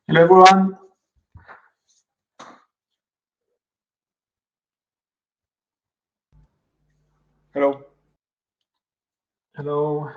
Hello, everyone. Hello. Hello.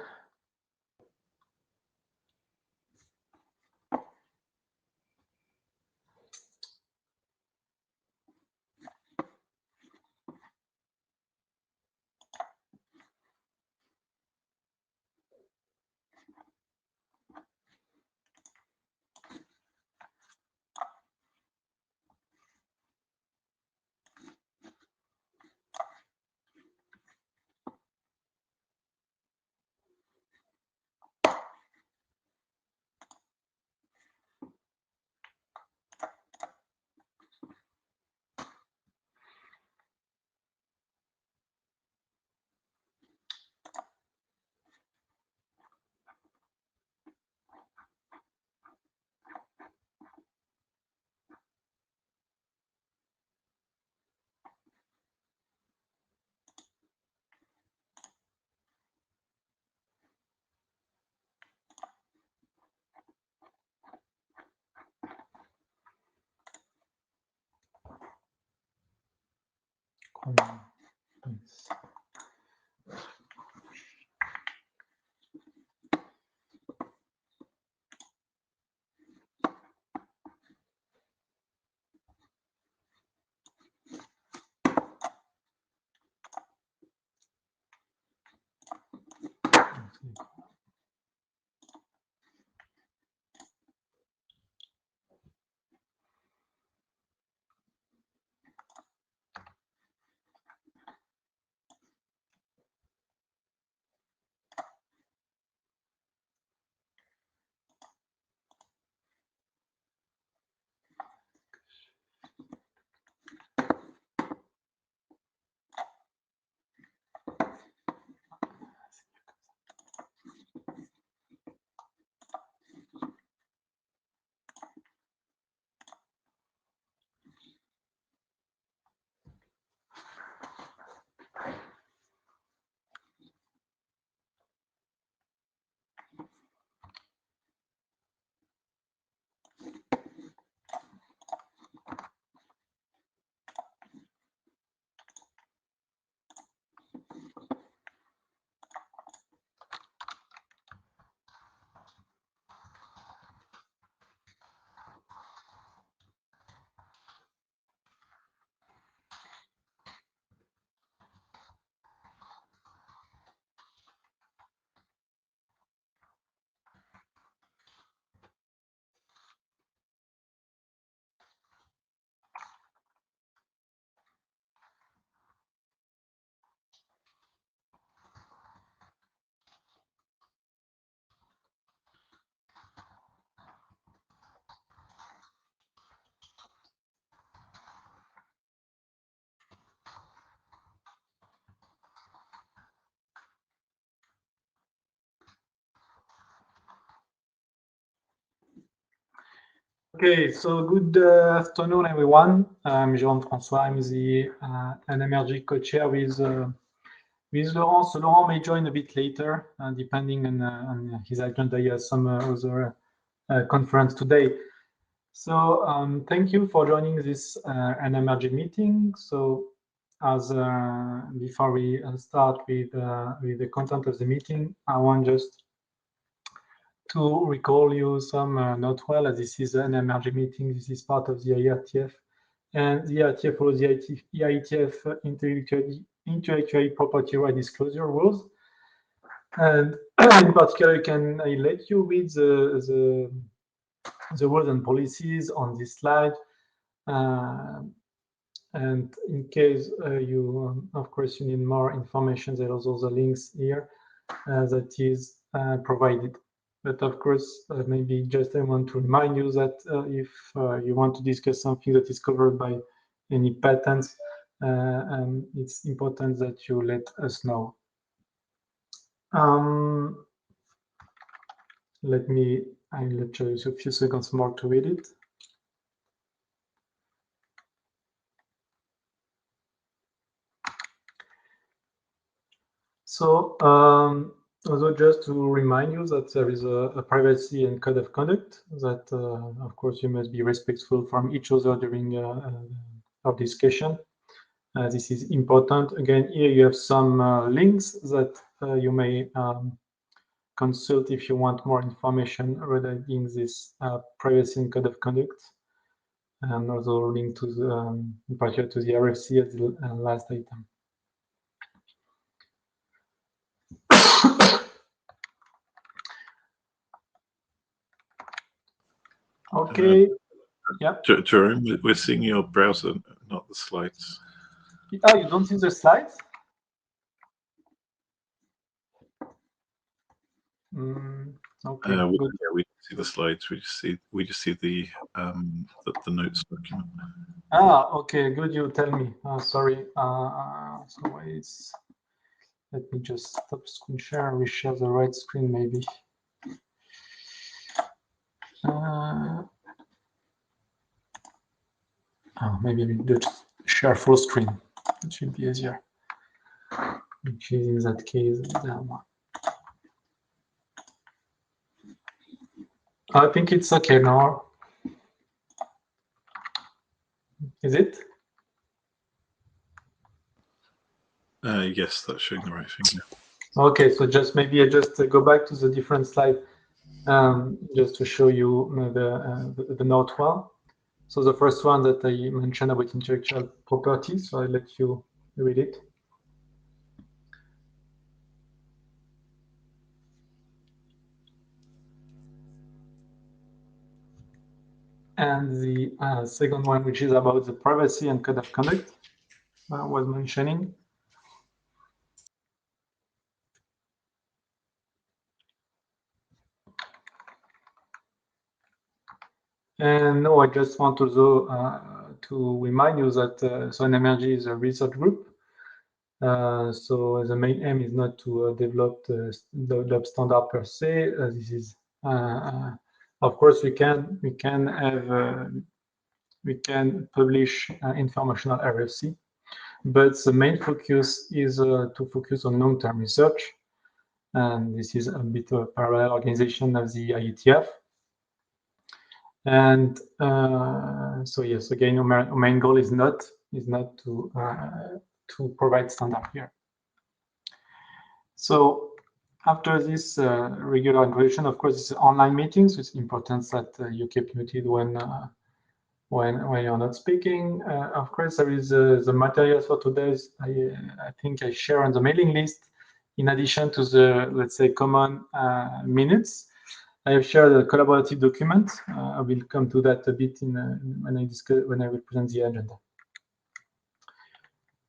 Thanks. Okay, so good afternoon, everyone. I'm Jérôme-François. I'm the NMRG co-chair with Laurent. So Laurent may join a bit later, depending on his agenda. He has some other conference today. So thank you for joining this NMRG meeting. So as before we start with the content of the meeting, I want just to recall you some note well, as this is an NMRG meeting. This is part of the IETF, and the IETF follows the IETF intellectual property right disclosure rules. And in particular, I let you read the rules and policies on this slide. And in case you, of course, you need more information, there are also the links here that is provided. But of course, maybe just I want to remind you that if you want to discuss something that is covered by any patents, it's important that you let us know. I'll let you a few seconds more to read it. So Also, just to remind you that there is a privacy and code of conduct that, of course, you must be respectful from each other during our discussion. This is important. Again, here you have some links that you may consult if you want more information regarding this privacy and code of conduct, and also link to the, in particular to the RFC as the last item. Okay. Yeah. Jerome, we're seeing your browser, not the slides. Oh, you don't see the slides? Okay. Yeah, we see the slides. We just see the notes document. Okay. Good. You tell me. Sorry. So let me just stop screen share. We share the right screen, maybe. Maybe we just share full screen. It should be easier. Which is in that case that one. I think it's okay now. Is it? Yes, that's showing the right thing. Okay, so just maybe I just go back to the different slide just to show you the note one. So the first one that I mentioned about intellectual property, so I'll let you read it. And the second one, which is about the privacy and code of conduct, I was mentioning. And no, I just want to remind you that so NMRG is a research group. So the main aim is not to develop standard per se. This is, of course, we can publish informational RFC, but the main focus is to focus on long-term research, and this is a bit of a parallel organization of the IETF. And so yes, again, our main goal is not to provide standard here. So after this regular introduction, of course, it's online meetings. So it's important that you keep muted when you're not speaking. Of course, there is the materials for today's. I think I share on the mailing list. In addition to the, let's say, common minutes, I have shared a collaborative document. I will come to that a bit when I will present the agenda.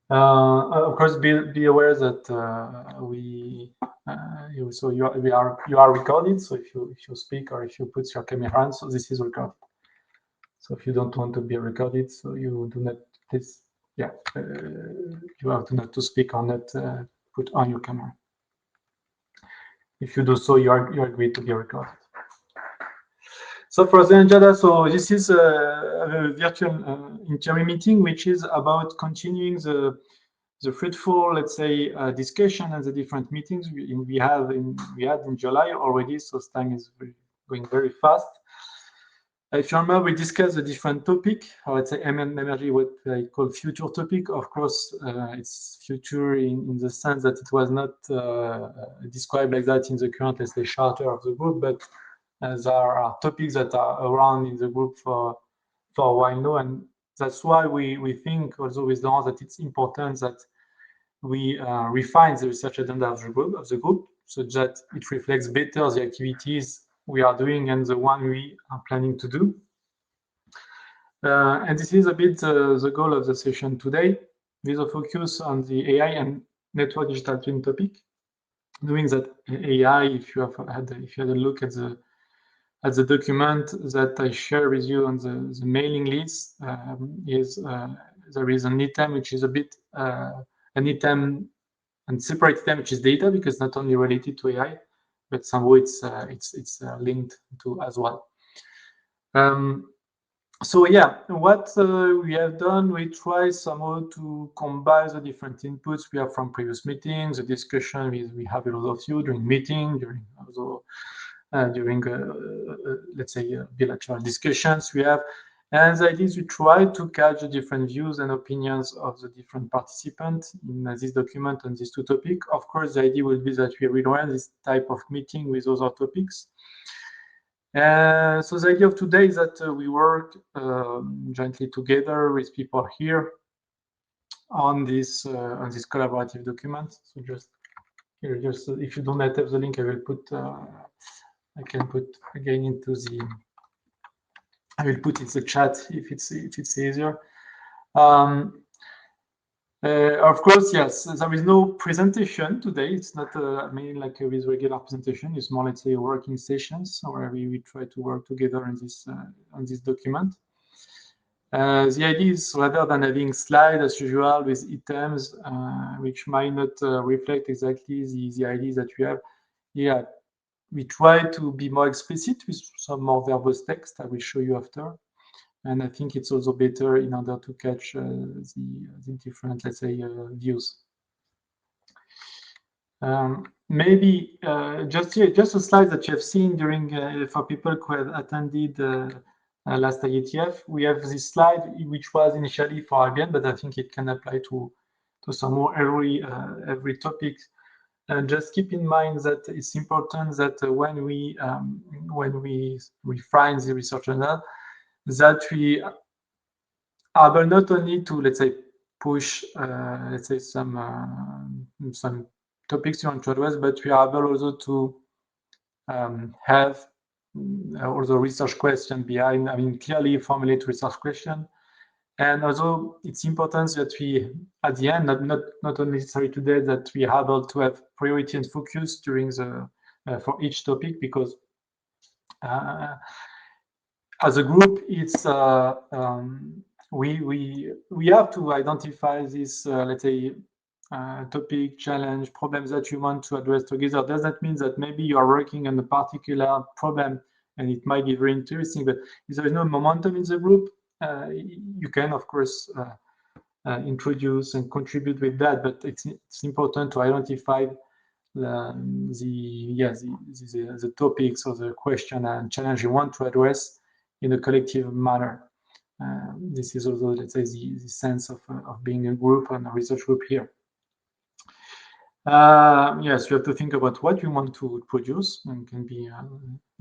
Of course, be aware that we are recorded. So if you speak or if you put your camera on, so this is recorded. So if you don't want to be recorded, so you do not please, yeah, you have to not to speak or not put on your camera. If you do so, you agree to be recorded. So for the agenda, so this is a virtual interim meeting, which is about continuing the fruitful, let's say, discussion and the different meetings we had in July already. So time is going very fast. If you remember, we discussed a different topic, or let's say NMRG, what I call future topic. Of course, it's future in the sense that it was not described like that in the current, let's say, charter of the group, but there are topics that are around in the group for a while now, and that's why we think also with Laurent that it's important that we refine the research agenda of the group so that it reflects better the activities we are doing and the one we are planning to do. And this is a bit the goal of the session today, with a focus on the AI and network digital twin topic. Knowing that AI, if you had a look at the document that I share with you on the mailing list, there is an item which is a bit an item and separate item which is data, because not only related to AI, but somehow it's linked to as well. So yeah, what we have done, we try somehow to combine the different inputs we have from previous meetings, the discussion we have with all of you during meeting, during also during let's say bilateral discussions we have. And the idea is we try to catch the different views and opinions of the different participants in this document on these two topics. Of course, the idea will be that we will run this type of meeting with other topics. So the idea of today is that we work jointly together with people here on this collaborative document. So just here, just if you don't have the link, I will put. I can put again into the. I will put in the chat if it's easier. Of course, yes, there is no presentation today. It's not, I mean, like with regular presentation. It's more, let's say, working sessions where we try to work together on this document. The idea is rather than having slides as usual with items, which might not reflect exactly the ideas that we have. Yeah, we try to be more explicit with some more verbose text. I will show you after. And I think it's also better in order to catch the different, let's say, views. Maybe just here, just a slide that you have seen during for people who have attended last IETF. We have this slide which was initially for IBM, but I think it can apply to some more every topic. And just keep in mind that it's important that when we refine the research journal, that we are able not only to, let's say, push let's say some topics you want to address, but we are able also to have also research question behind. I mean, clearly formulate research question. And also, it's important that we, at the end, not only necessary today, that we are able to have priority and focus during the for each topic, because as a group, it's we have to identify this let's say topic, challenge, problems that you want to address together. Does that mean that maybe you are working on a particular problem and it might be very interesting, but if there is no momentum in the group, you can of course introduce and contribute with that, but it's important to identify the topics or the question and challenge you want to address in a collective manner. This is also, let's say, the sense of being a group and a research group here. Yes, you have to think about what you want to produce, and it can be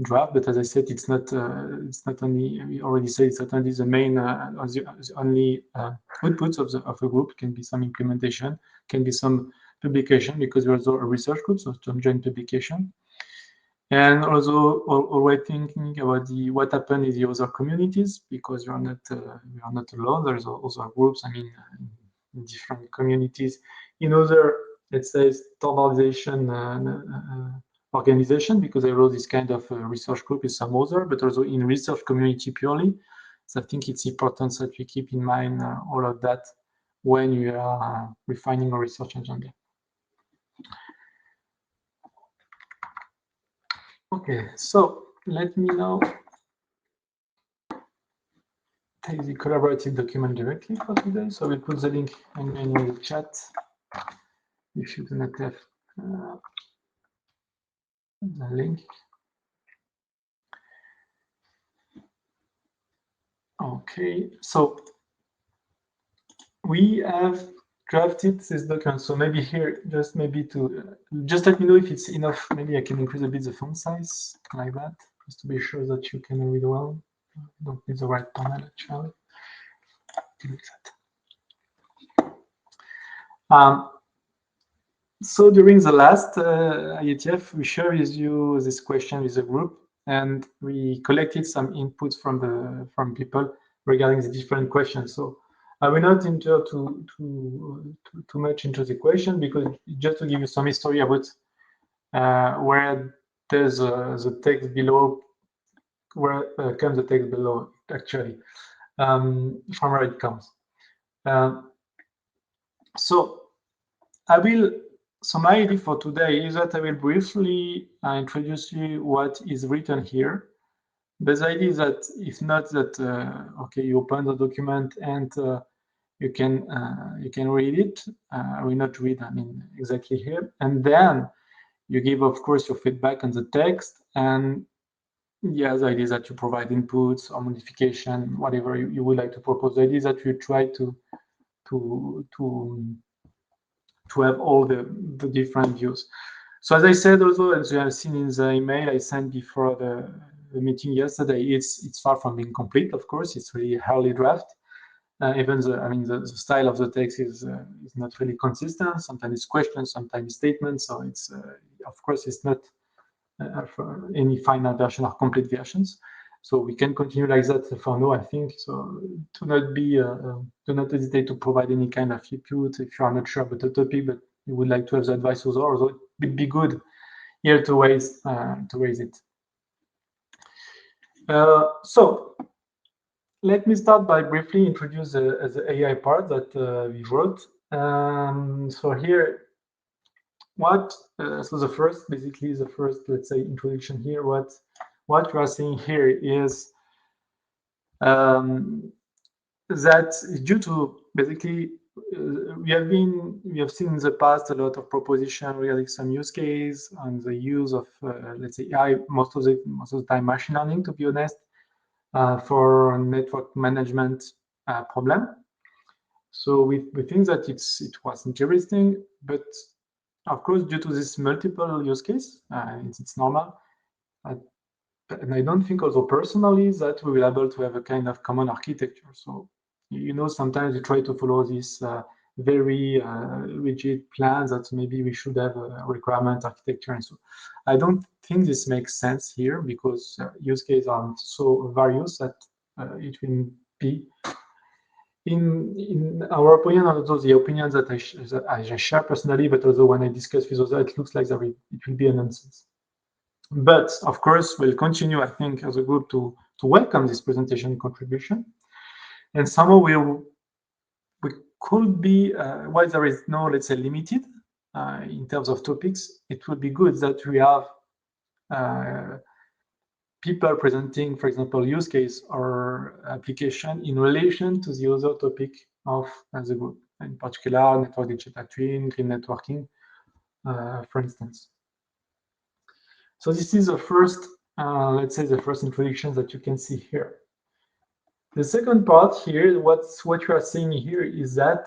draft, but as I said, it's not only, we already said, it's not only the main the only outputs of a group. It can be some implementation, can be some publication, because we're also a research group, so some joint publication. And also always thinking about what happened in the other communities, because we are not alone. There's also groups, I mean, in different communities, in other, let's say, standardization organization, because I wrote this kind of research group with some other, but also in research community purely. So I think it's important that we keep in mind all of that when you are refining a research agenda. Okay, so let me now take the collaborative document directly for today. So we'll put the link in the chat if you do not have the link. Okay, so we have drafted this document. So maybe here, just maybe to just let me know if it's enough. Maybe I can increase a bit the font size like that, just to be sure that you can read well. Don't need the right panel actually. So during the last IETF, we shared with you this question with the group, and we collected some inputs from people regarding the different questions. So I will not enter too much into the question, because just to give you some history about where there's the text below, where comes the text below actually, from where it comes. So my idea for today is that I will briefly introduce you what is written here, But the idea is that if not that, okay, you open the document and you can read it. I will not read, I mean, exactly here. And then you give, of course, your feedback on the text. And yeah, the idea is that you provide inputs or modification, whatever you would like to propose. The idea is that you try to have all the different views. So as I said, also, as you have seen in the email I sent before the meeting yesterday, it's far from being complete. Of course, it's really early draft. Even the style of the text is not really consistent. Sometimes it's questions, sometimes statements. So it's of course it's not for any final version or complete versions. So we can continue like that for now, I think. So do not hesitate to provide any kind of input if you are not sure about the topic, but you would like to have the advice also. It would be good here to raise it. So let me start by briefly introduce the AI part that we wrote. So here, so the first, let's say, introduction here. What you are seeing here is that due to basically we have seen in the past a lot of proposition regarding some use case and the use of let's say AI, most of the time machine learning, to be honest, for network management problem. So we think that it was interesting, but of course, due to this multiple use case, it's normal. And I don't think also personally that we will be able to have a kind of common architecture. So, sometimes we try to follow this very rigid plans that maybe we should have a requirement architecture. And so I don't think this makes sense here because use cases are so various that it will be, in our opinion, although the opinions that I share personally, but also when I discuss with others, it looks like it will be a nonsense. But of course, we'll continue, I think, as a group to welcome this presentation contribution. And somehow we could be, while there is no, let's say, limited in terms of topics, it would be good that we have people presenting, for example, use case or application in relation to the other topic of the group, in particular, network digital twin, green networking, for instance. So this is the first, let's say, the first introduction that you can see here. The second part here, what you are seeing here is that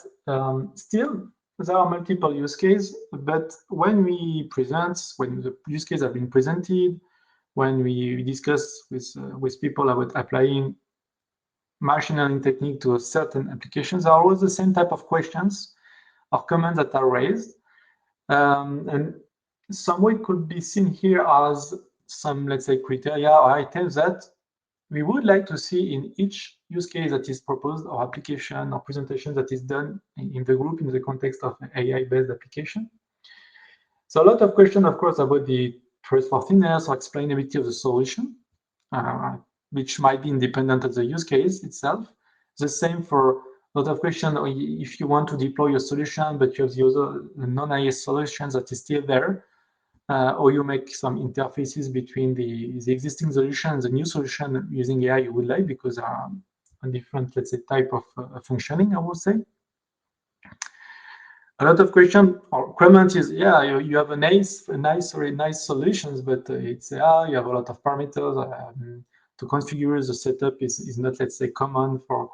still there are multiple use cases, but when we present, when the use cases have been presented, when we discuss with people about applying machine learning technique to a certain applications, there are always the same type of questions or comments that are raised. And some way could be seen here as some, let's say, criteria or items that we would like to see in each use case that is proposed or application or presentation that is done in the group in the context of an AI-based application. So a lot of questions, of course, about the trustworthiness or explainability of the solution, which might be independent of the use case itself. The same for a lot of questions if you want to deploy your solution, but you have the other non-AI solutions that is still there, or you make some interfaces between the existing solution and the new solution using AI you would like, because a different, let's say, type of functioning, I would say. A lot of question or comment is, yeah, you have nice solutions, but it's you have a lot of parameters to configure. The setup is not, let's say, common for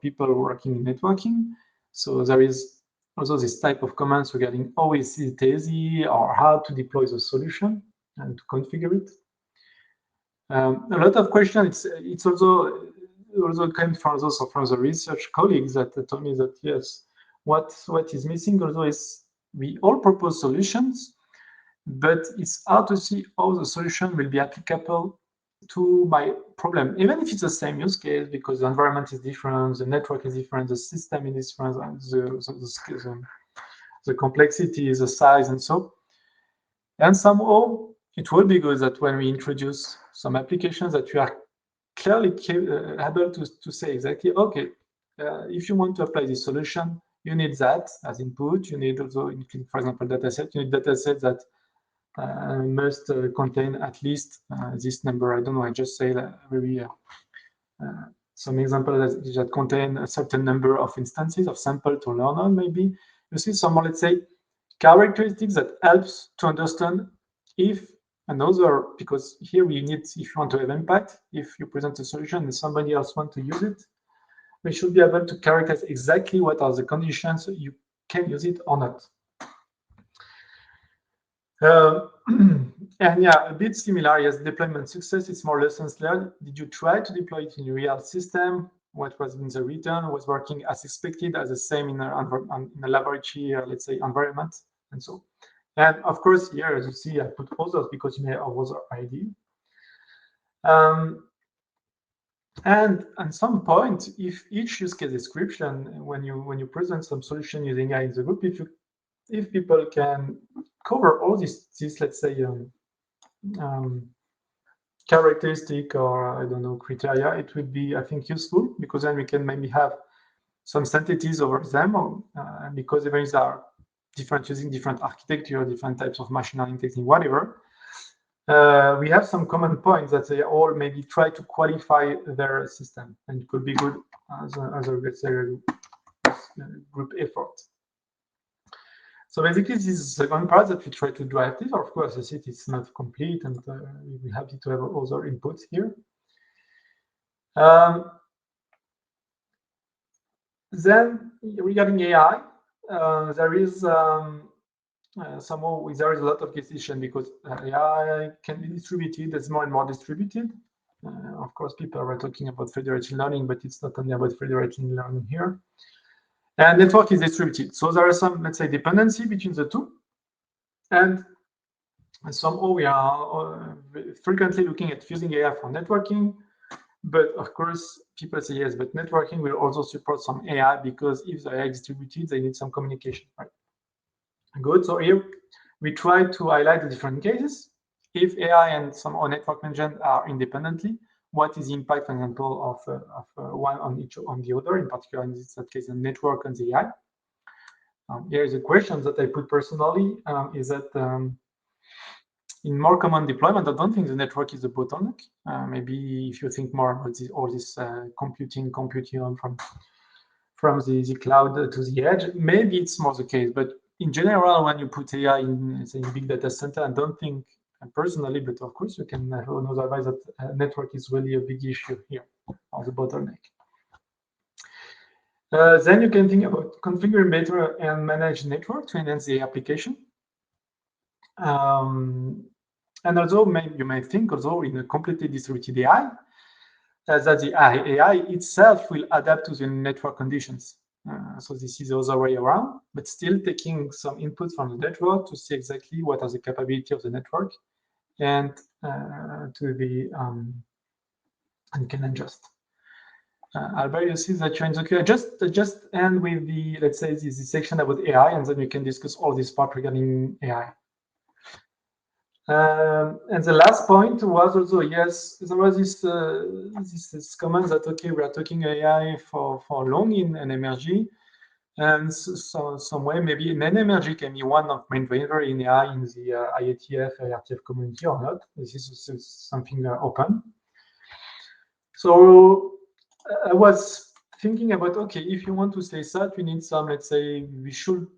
people working in networking. So there is also this type of comments regarding is it easy or how to deploy the solution and to configure it. A lot of questions. It's also came from the research colleagues that told me that yes, what is missing also is we all propose solutions, but it's hard to see how the solution will be applicable to my problem, even if it's the same use case, because the environment is different, the network is different, the system is different, the complexity, the size, and so. And somehow it will be good that when we introduce some applications that you are clearly able to say exactly, okay, if you want to apply this solution, you need that as input. You need also, for example, dataset. You need dataset that must contain at least this number. I don't know, I just say that very some example that contain a certain number of instances of sample to learn on, maybe. You see some more, let's say, characteristics that helps to understand if another, because here we need, if you want to have impact, if you present a solution and somebody else wants to use it, we should be able to characterize exactly what are the conditions you can use it or not. And yeah, a bit similar, yes, deployment success, it's more lessons learned. Did you try to deploy it in a real system? What was in the return? Was working as expected, as the same in a laboratory, let's say, environment, and so. And of course, here, as you see, I put others because you may have other idea. And at some point, if each use case description, when you present some solution using AI in the group, if people can cover all these let's say characteristic or I don't know criteria, it would be, I think, useful, because then we can maybe have some synthesis over them, because even if they are different, using different architecture, different types of machine learning technique, whatever, we have some common points that they all maybe try to qualify their system, and it could be good as a let's say group effort. So basically, this is the second part that we try to drive this. Of course, I see it's not complete, and we're happy to have other inputs here. Then, regarding AI, there is somehow there is a lot of decision, because AI can be distributed. It's more and more distributed. Of course, people are talking about federated learning, but it's not only about federated learning here. And network is distributed. So there are some, let's say, dependency between the two. And somehow we are frequently looking at using AI for networking. But of course, people say, yes, but networking will also support some AI, because if the AI is distributed, they need some communication, right? Good. So here we try to highlight the different cases. If AI and some network management are independently, what is the impact, for example, of one on the other, in particular in this case, the network and the AI? Here is a question that I put personally, is that in more common deployment, I don't think the network is a bottleneck. Maybe if you think more about all this computing on from the cloud to the edge, maybe it's more the case. But in general, when you put AI in, say, big data center, I don't think personally, but of course you can have another advice that network is really a big issue here, or the bottleneck. Then you can think about configuring better and manage network to enhance the application. And also, you may think also in a completely distributed AI, that the AI itself will adapt to the network conditions. So this is the other way around, but still taking some input from the network to see exactly what are the capability of the network, and to the and can adjust. Albert, you see that you're in the queue. Just end with the, let's say, this section about AI, and then we can discuss all this part regarding AI. And the last point was also, yes, there was this comment that, okay, we are talking AI for long in NMRG, and so some way maybe NMRG can be one of main driver in AI in the IETF community or not. This is something open. So I was thinking about, okay, if you want to say that, we need some, let's say, we should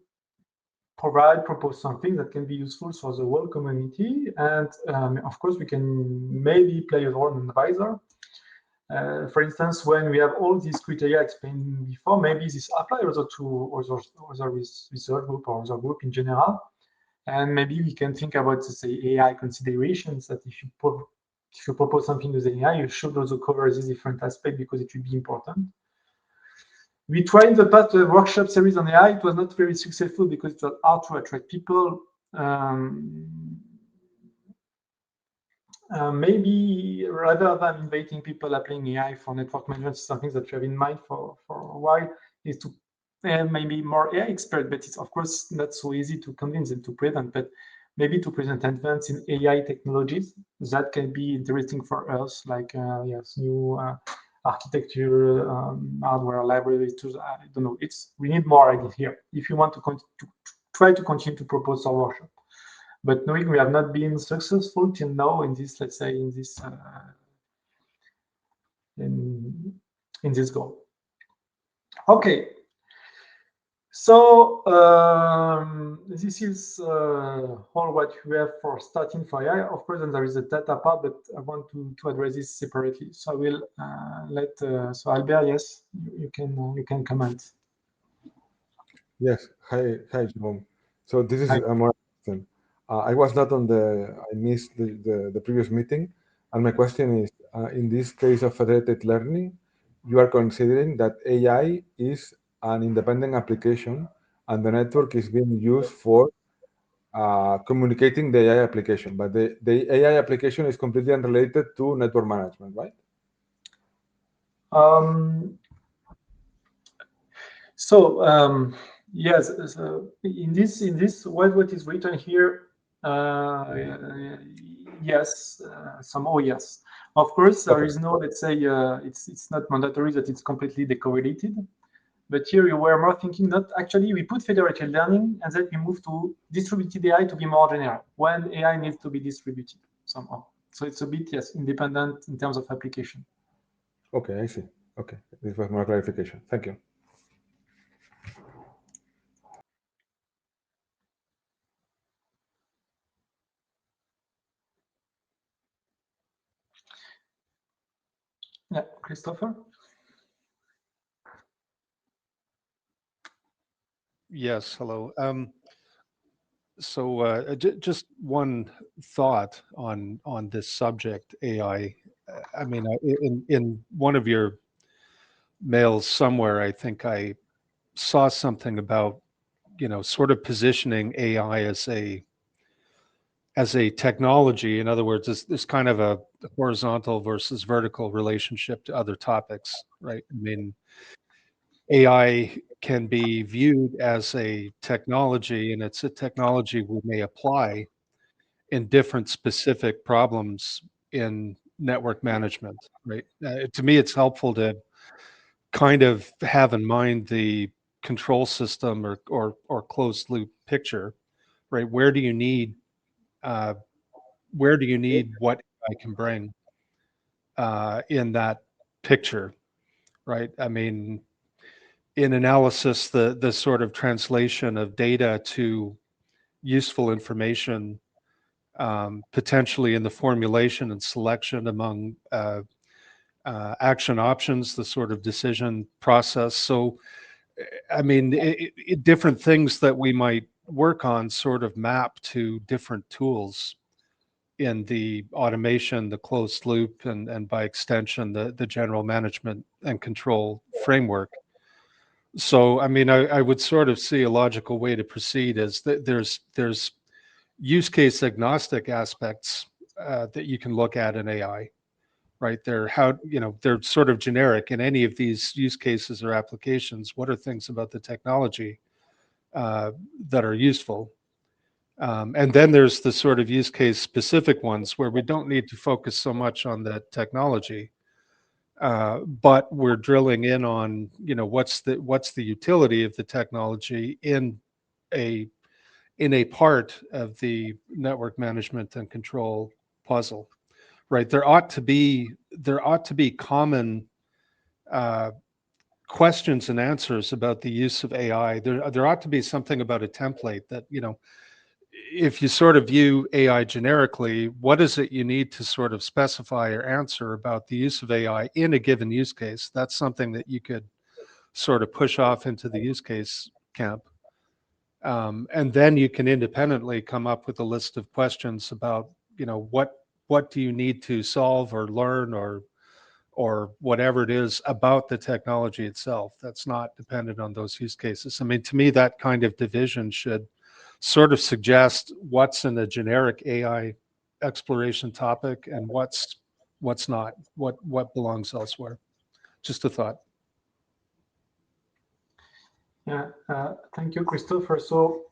propose something that can be useful for the whole community. And of course, we can maybe play a role in advisor. For instance, when we have all these criteria explained before, maybe this applies also to other research group or other group in general. And maybe we can think about, say, AI considerations, that if you propose something with AI, you should also cover this different aspect, because it will be important. We tried in the past a workshop series on AI. It was not very successful because it was hard to attract people. Maybe rather than inviting people applying AI for network management, something that you have in mind for a while, is to maybe more AI expert, but it's of course not so easy to convince them to present, but maybe to present advances in AI technologies that can be interesting for us, like yes, new architecture, hardware libraries. I don't know. We need more ideas here if you want to try to continue to propose our workshop. But knowing we have not been successful till now in this, let's say, in this goal. Okay. So this is all what we have for starting for AI. Of course, then there is a data part, but I want to address this separately. So I will let so Albert, yes, you can comment. Yes. Hi, Jerome. So this is a more question. I was not on I missed the previous meeting, and my question is: in this case of federated learning, you are considering that AI is an independent application, and the network is being used for communicating the AI application, but the AI application is completely unrelated to network management, right? Yes, so in this what is written here, yes, somehow yes. Of course, there is no, let's say, it's not mandatory that it's completely decorrelated. But here you were more thinking not actually we put federated learning and then we move to distributed AI to be more general when AI needs to be distributed somehow. So it's a bit, yes, independent in terms of application. Okay, I see. Okay, this was more clarification. Thank you. Yeah, Christopher? Yes, hello. So just one thought on this subject, AI. I mean, in one of your mails somewhere, I think I saw something about, sort of positioning AI as a technology. In other words, it's kind of a horizontal versus vertical relationship to other topics, right? I mean, AI can be viewed as a technology, and it's a technology we may apply in different specific problems in network management, right? To me, it's helpful to kind of have in mind the control system or closed loop picture, right? Where do you need what I can bring in that picture, right? I mean, in analysis, the sort of translation of data to useful information, potentially in the formulation and selection among action options, the sort of decision process. So, I mean, different things that we might work on sort of map to different tools in the automation, the closed loop, and by extension, the general management and control framework. So, I mean, I would sort of see a logical way to proceed is that there's use case agnostic aspects that you can look at in AI, right? They're sort of generic in any of these use cases or applications. What are things about the technology that are useful? And then there's the sort of use case specific ones where we don't need to focus so much on the technology, but we're drilling in on, what's the utility of the technology in a part of the network management and control puzzle, right? There ought to be common questions and answers about the use of AI. There ought to be something about a template that, if you sort of view AI generically, what is it you need to sort of specify or answer about the use of AI in a given use case? That's something that you could sort of push off into the use case camp. And then you can independently come up with a list of questions about, what do you need to solve or learn or whatever it is about the technology itself that's not dependent on those use cases. I mean, to me, that kind of division should sort of suggest what's in a generic AI exploration topic and what's not, what belongs elsewhere. Just a thought. Yeah, thank you, Christopher. So,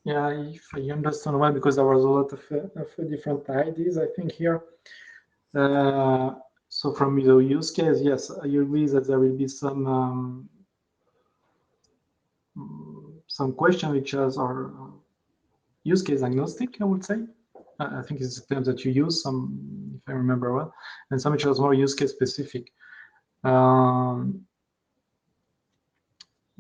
yeah, if I understand well, because there was a lot of different ideas, I think here. So from the use case, yes, I agree that there will be some question which are use case agnostic, I would say. I think it's a term that you use, some, if I remember well, and some which was more use case specific.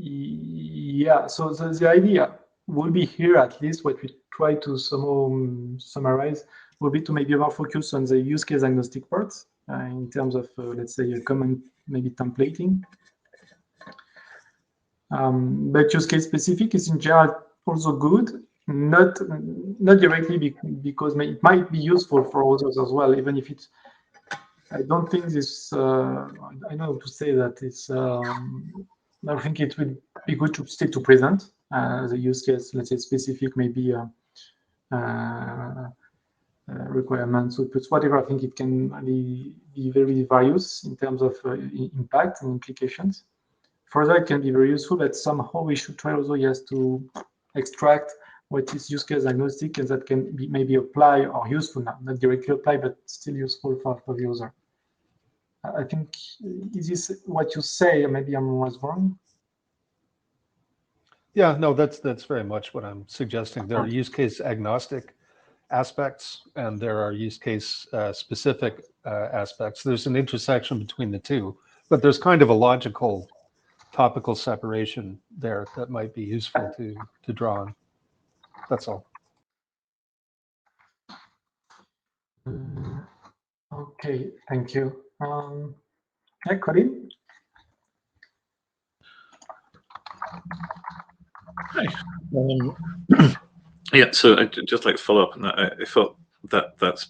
Yeah, so the idea will be here, at least what we try to somehow summarize, will be to maybe more focus on the use case agnostic parts in terms of, let's say, a common maybe templating. But use case specific is in general also good, not directly because it might be useful for others as well, even if it's, I don't think this, I know to say that it's, I think it would be good to still to present the use case, let's say specific, maybe requirements, outputs, whatever. I think it can be very various in terms of impact and implications. Further, it can be very useful, but somehow we should try also, yes, to extract what is use case agnostic and that can be maybe apply or useful, not directly apply, but still useful for the user. I think, is this what you say? Maybe I was wrong. Yeah, no, that's very much what I'm suggesting. There are use case agnostic aspects and there are use case specific aspects. There's an intersection between the two, but there's kind of a logical topical separation there that might be useful to draw on. That's all. Okay, thank you. Yeah, Colin? Hi. Yeah, so I'd just like to follow up on that. I thought that that's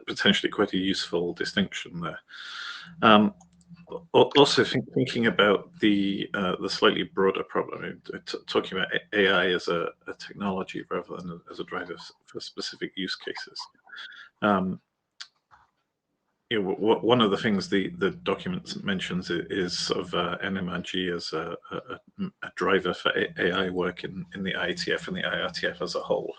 potentially quite a useful distinction there. Also, thinking about the slightly broader problem, talking about AI as a technology rather than as a driver for specific use cases. You know, one of the things the document mentions is sort of NMRG as a driver for AI work in the IETF and the IRTF as a whole.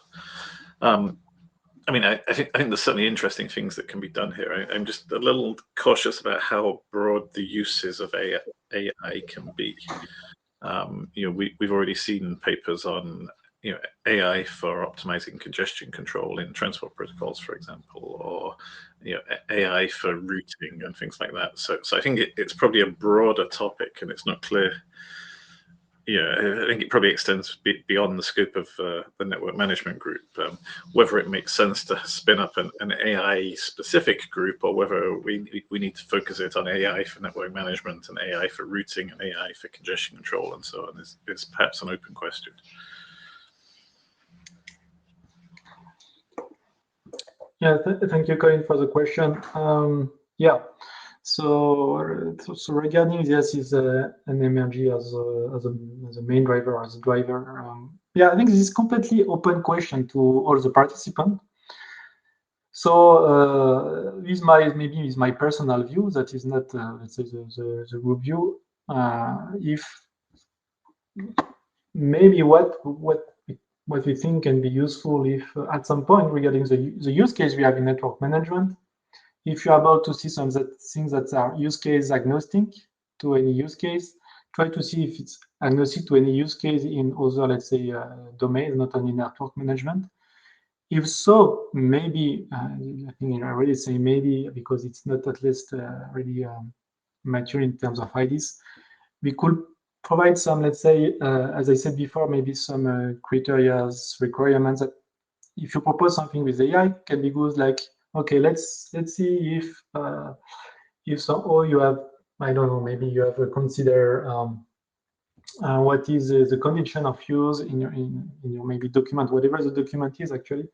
I mean, I think there's certainly interesting things that can be done here. I'm just a little cautious about how broad the uses of AI can be. You know, we've already seen papers on, you know, AI for optimizing congestion control in transport protocols, for example, or, you know, AI for routing and things like that. So I think it's probably a broader topic, and it's not clear. Yeah, I think it probably extends beyond the scope of the network management group. Whether it makes sense to spin up an AI-specific group, or whether we need to focus it on AI for network management and AI for routing and AI for congestion control and so on, is perhaps an open question. Yeah, thank you, Colin, for the question. Yeah. So regarding this is NMRG as a main driver, as a driver. Yeah, I think this is completely open question to all the participants. So with my personal view, that is not let's say the group view. If maybe what we think can be useful, if at some point regarding the use case we have in network management, if you're able to see some things that are use case agnostic to any use case, try to see if it's agnostic to any use case in other, let's say, domains, not only network management. If so, maybe, I think I already say maybe, because it's not at least really mature in terms of ideas, we could provide some, let's say, as I said before, maybe some criteria, requirements that if you propose something with AI, can be good, like, okay, let's see if somehow you have, I don't know, maybe you have to consider what is the condition of use in your maybe document, whatever the document is actually.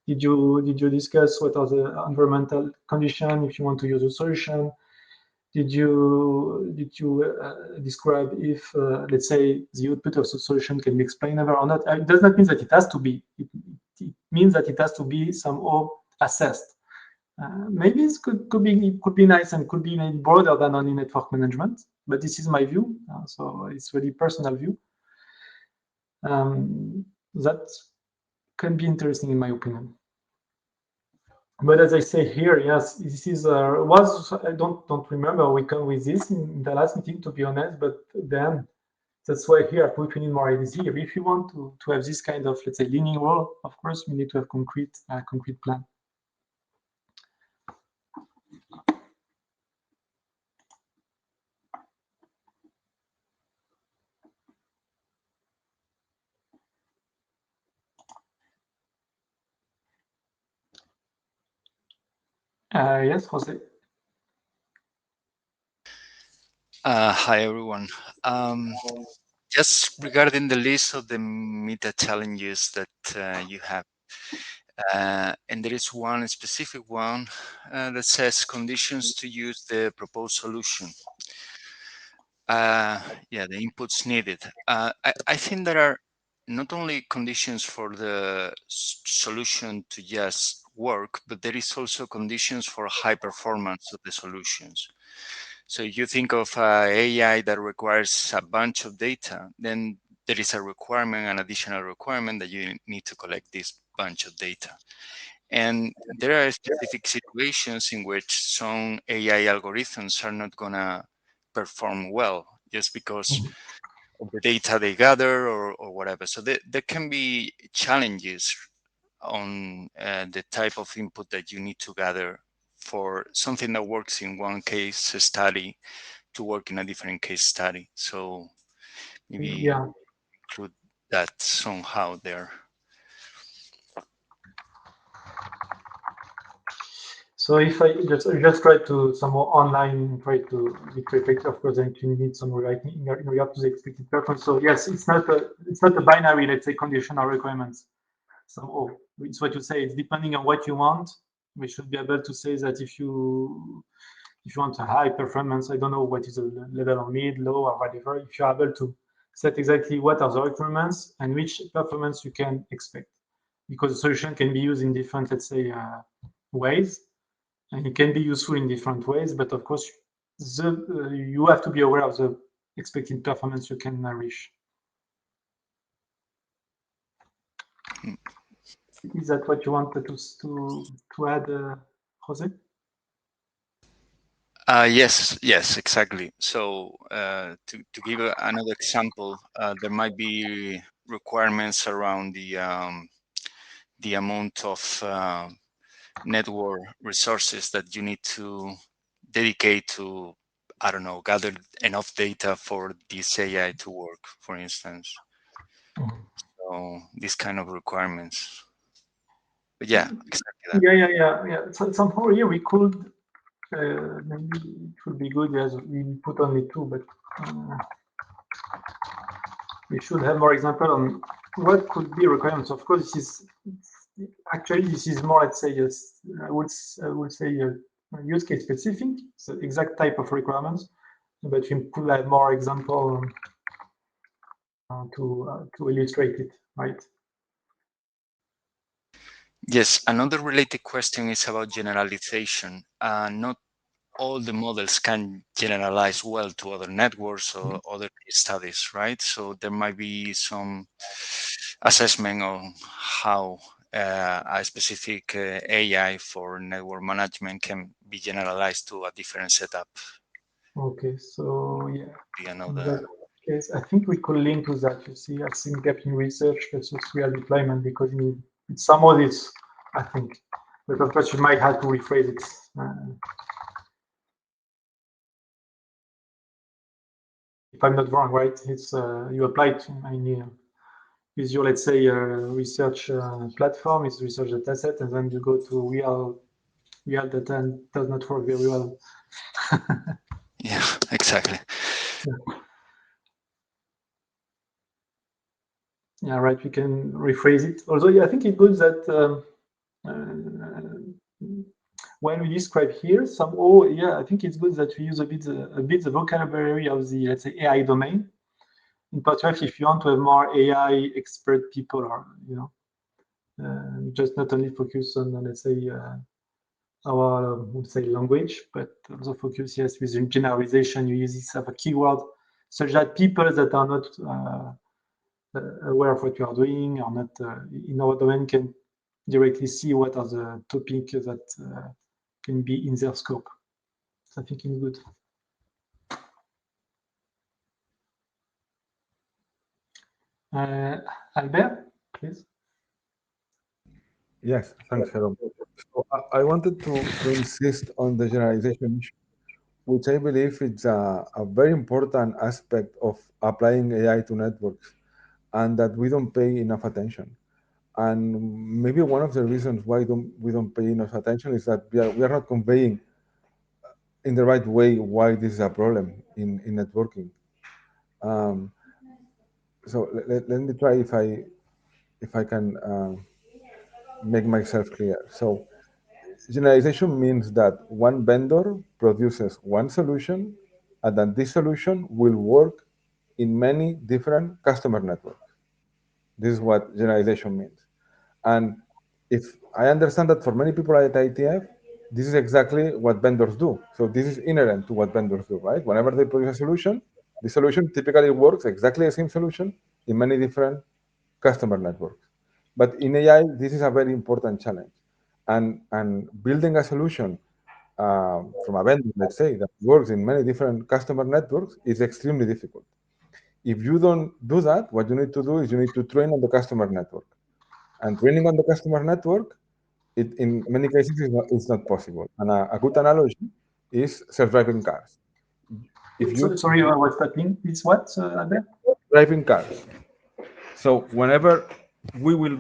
Did you discuss what are the environmental conditions if you want to use a solution? Did you describe if let's say the output of the solution can be explainable or not? It does not mean that it has to be. It means that it has to be somehow assessed. Maybe it could be nice and could be maybe broader than only network management, but this is my view, so it's really personal view. That can be interesting in my opinion. But as I say here, yes, this is I don't remember we come with this in the last meeting, to be honest, but then That's why here we need more IDC. If you want to have this kind of, let's say, leaning role, of course, we need to have concrete plan. Yes, Jose. Hi, everyone. Just regarding the list of the meta challenges that you have, and there is one specific one that says conditions to use the proposed solution. Yeah, the inputs needed. I think there are not only conditions for the solution to just work, but there is also conditions for high performance of the solutions. So if you think of AI that requires a bunch of data, then there is a requirement, an additional requirement that you need to collect this bunch of data. And there are specific situations in which some AI algorithms are not gonna perform well just because of the data they gather or whatever. So there can be challenges on the type of input that you need to gather for something that works in one case study to work in a different case study. So maybe include that somehow there. So if I just try to somehow online try to retrieve, of course, then you need some rewriting in regard to the expected performance. So yes, it's not a binary, let's say, conditional requirements. So it's what you say. It's depending on what you want. We should be able to say that if you want a high performance, I don't know what is the level of mid, low, or whatever. If you're able to set exactly what are the requirements and which performance you can expect, because the solution can be used in different, let's say, ways. And it can be useful in different ways, but of course, you have to be aware of the expected performance you can reach. Is that what you wanted to add, Jose? Yes, exactly. So to give another example, there might be requirements around the amount of network resources that you need to dedicate to, I don't know, gather enough data for this AI to work, for instance. So these kind of requirements. But yeah, exactly that. Yeah. So somehow here we could maybe it would be good as we put only two, but we should have more example on what could be requirements. Of course, this is more, let's say, I would say use case specific, so exact type of requirements, but we could have more example to illustrate it, right? Yes, another related question is about generalization. Not all the models can generalize well to other networks or other studies, right? So there might be some assessment on how a specific AI for network management can be generalized to a different setup. Okay, so yeah. Another. Yes, I think we could link to that. You see, I've seen gap in research versus real deployment because in some of this, I think, but of course you might have to rephrase it. If I'm not wrong, right? It's you apply it. With your, let's say, research platform, it's research data set, and then you go to real data and it does not work very well. Yeah, exactly. Yeah, right. We can rephrase it. Although, yeah, I think it's good that when we describe here I think it's good that we use a bit the vocabulary of the, let's say, AI domain. In particular, if you want to have more AI expert people, or just not only focus on, let's say, our would say language, but also focus, yes, with generalization. You use this as a keyword, such that people that are not aware of what you are doing or not in our domain can directly see what are the topics that can be in their scope. So I think it's good. Albert, please. Yes, thanks, Jerome. So I wanted to insist on the generalization issue, which I believe is a very important aspect of applying AI to networks, and that we don't pay enough attention. And maybe one of the reasons why we don't pay enough attention is that we are not conveying in the right way why this is a problem in networking. Um, so let me try if I can make myself clear. So generalization means that one vendor produces one solution, and that this solution will work in many different customer networks. This is what generalization means. And if I understand that for many people at IETF, this is exactly what vendors do. So this is inherent to what vendors do, right? Whenever they produce a solution, the solution typically works exactly the same solution in many different customer networks. But in AI, this is a very important challenge. And building a solution from a vendor, let's say, that works in many different customer networks is extremely difficult. If you don't do that, what you need to do is you need to train on the customer network. And training on the customer network, in many cases, is not possible. And a good analogy is self-driving cars. If you Sorry, what's that mean? It's what, Albert? driving cars. So whenever we will,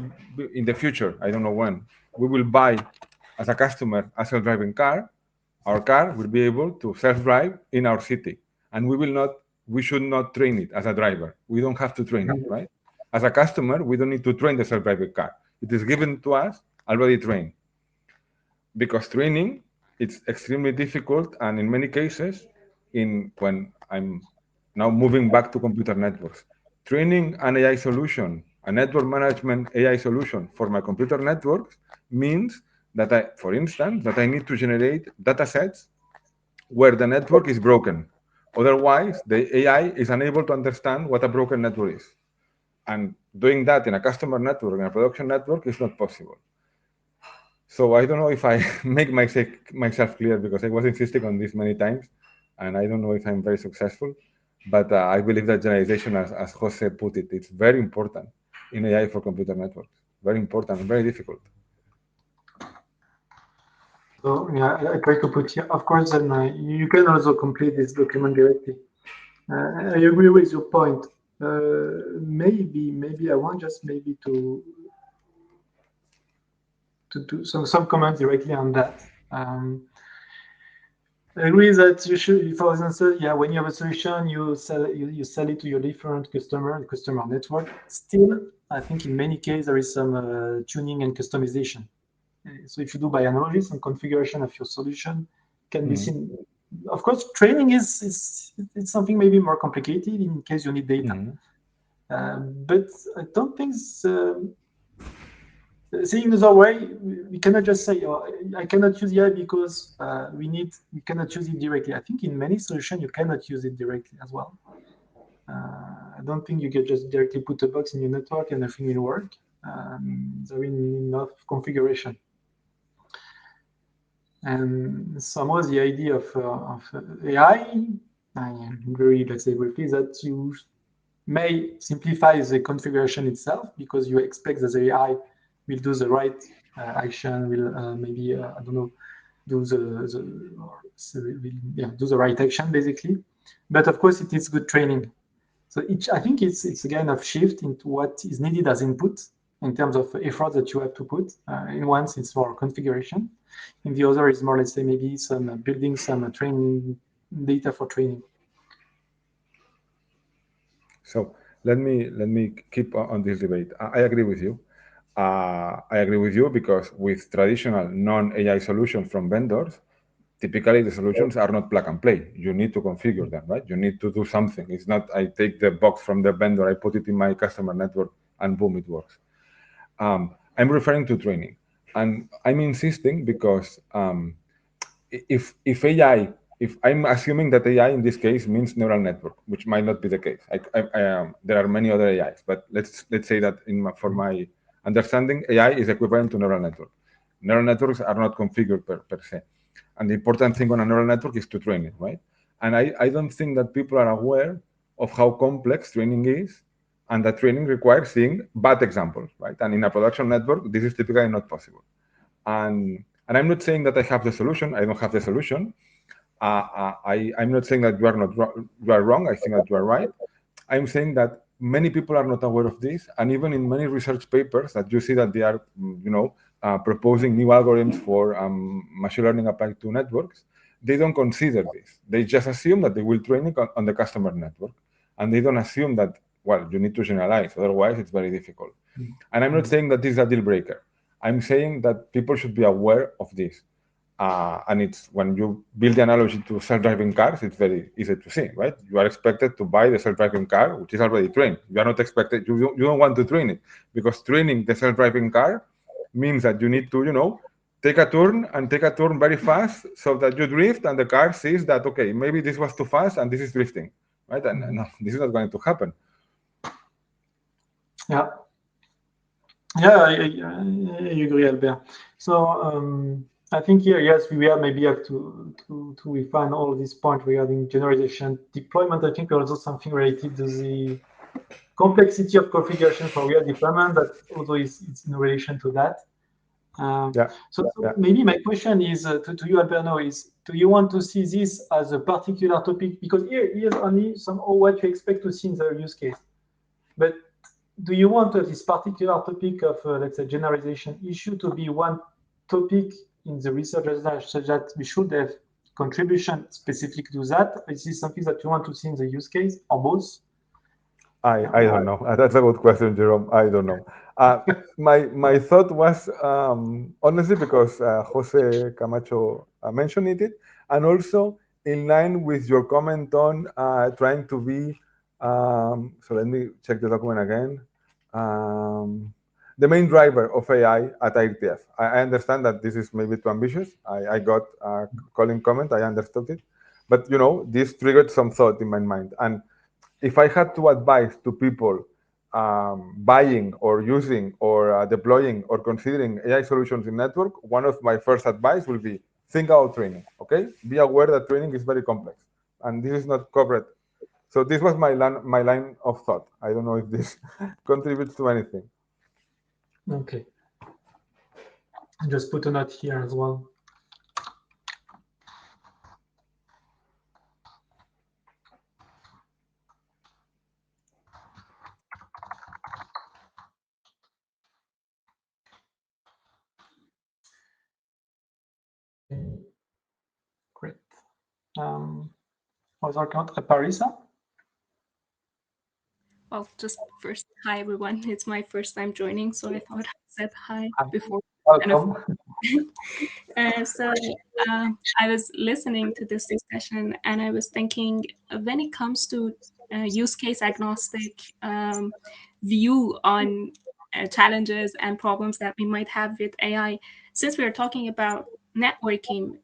in the future, I don't know when, we will buy as a customer a self-driving car, our car will be able to self-drive in our city. And we should not train it as a driver. We don't have to train it, right? As a customer, we don't need to train the self-driving car. It is given to us already trained. Because training, it's extremely difficult, and in many cases, when I'm now moving back to computer networks, training an AI solution, a network management AI solution for my computer networks means that for instance, that I need to generate data sets where the network is broken. Otherwise, the AI is unable to understand what a broken network is. And doing that in a customer network, in a production network, is not possible. So I don't know if I make myself clear, because I was insisting on this many times, and I don't know if I'm very successful. But I believe that generalization, as Jose put it, it's very important in AI for computer networks. Very important and very difficult. So yeah, I try to put here. Of course, then you can also complete this document directly. I agree with your point. Maybe I want just maybe to do some comments directly on that. I agree that you should, for instance, yeah, when you have a solution, you sell it to your different customer network. Still, I think in many cases there is some tuning and customization. So if you do by analogy, some configuration of your solution can be seen. Of course, training it's something maybe more complicated in case you need data. But I don't think seeing another way, we cannot just say, oh, I cannot use AI because we cannot use it directly. I think in many solutions you cannot use it directly as well. I don't think you can just directly put a box in your network and everything will work. There is enough configuration. And somehow the idea of AI, very, let's say, briefly, that you may simplify the configuration itself because you expect that the AI will do the right action, will maybe, I don't know, do do the right action, basically. But of course, it is good training. So I think it's again a shift into what is needed as input in terms of effort that you have to put. In one, it's more configuration. In the other is more, let's say, maybe some building some training data for training. So let me keep on this debate. I agree with you. I agree with you because with traditional non-AI solutions from vendors, typically the solutions are not plug and play. You need to configure them, right? You need to do something. It's not I take the box from the vendor, I put it in my customer network, and boom, it works. I'm referring to training, and I'm insisting because if I'm assuming that AI in this case means neural network, which might not be the case. There are many other AIs, but let's say that for my understanding, AI is equivalent to neural network. Neural networks are not configured per se, and the important thing on a neural network is to train it, right? And I don't think that people are aware of how complex training is and that training requires seeing bad examples, right? And in a production network, this is typically not possible. And I'm not saying that I have the solution. I don't have the solution. I'm not saying that you are wrong. I think that you are right. I'm saying that many people are not aware of this, and even in many research papers that you see that they are, proposing new algorithms for machine learning applied to networks, they don't consider this. They just assume that they will train it on the customer network, and they don't assume that, well, you need to generalize. Otherwise, it's very difficult. And I'm not saying that this is a deal breaker. I'm saying that people should be aware of this. And it's when you build the analogy to self-driving cars, it's very easy to see, right? You are expected to buy the self-driving car, which is already trained. You are not expected, you don't want to train it, because training the self-driving car means that you need to, take a turn very fast so that you drift and the car sees that, okay, maybe this was too fast and this is drifting, right? And no, this is not going to happen. Yeah. Yeah, I agree, Albert. So I think here, yes, we maybe have to refine all these points regarding generalization deployment. I think also something related to the complexity of configuration for real deployment, but also it's in relation to that. So maybe my question is to you, Alberto, is do you want to see this as a particular topic? Because here's only somehow what you expect to see in the use case. But do you want this particular topic of, let's say, generalization issue to be one topic in the research such that we should have contribution specific to that? Is this something that you want to see in the use case, or both? I don't know. That's a good question, Jerome. I don't know. My thought was honestly because Jose Camacho mentioned it, and also in line with your comment on trying to be. So let me check the document again. The main driver of AI at IETF. I understand that this is maybe too ambitious. I got a Colin comment. I understood it, but this triggered some thought in my mind. And if I had to advise to people buying or using or deploying or considering AI solutions in network, one of my first advice will be think about training, okay? Be aware that training is very complex and this is not covered. So this was my line of thought. I don't know if this contributes to anything. Okay. I'll just put a note here as well. Great. Other count, Parisa? Well, just first, hi everyone. It's my first time joining, so I thought I said hi before. Welcome. I was listening to this discussion and I was thinking when it comes to use case agnostic view on challenges and problems that we might have with AI, since we are talking about networking,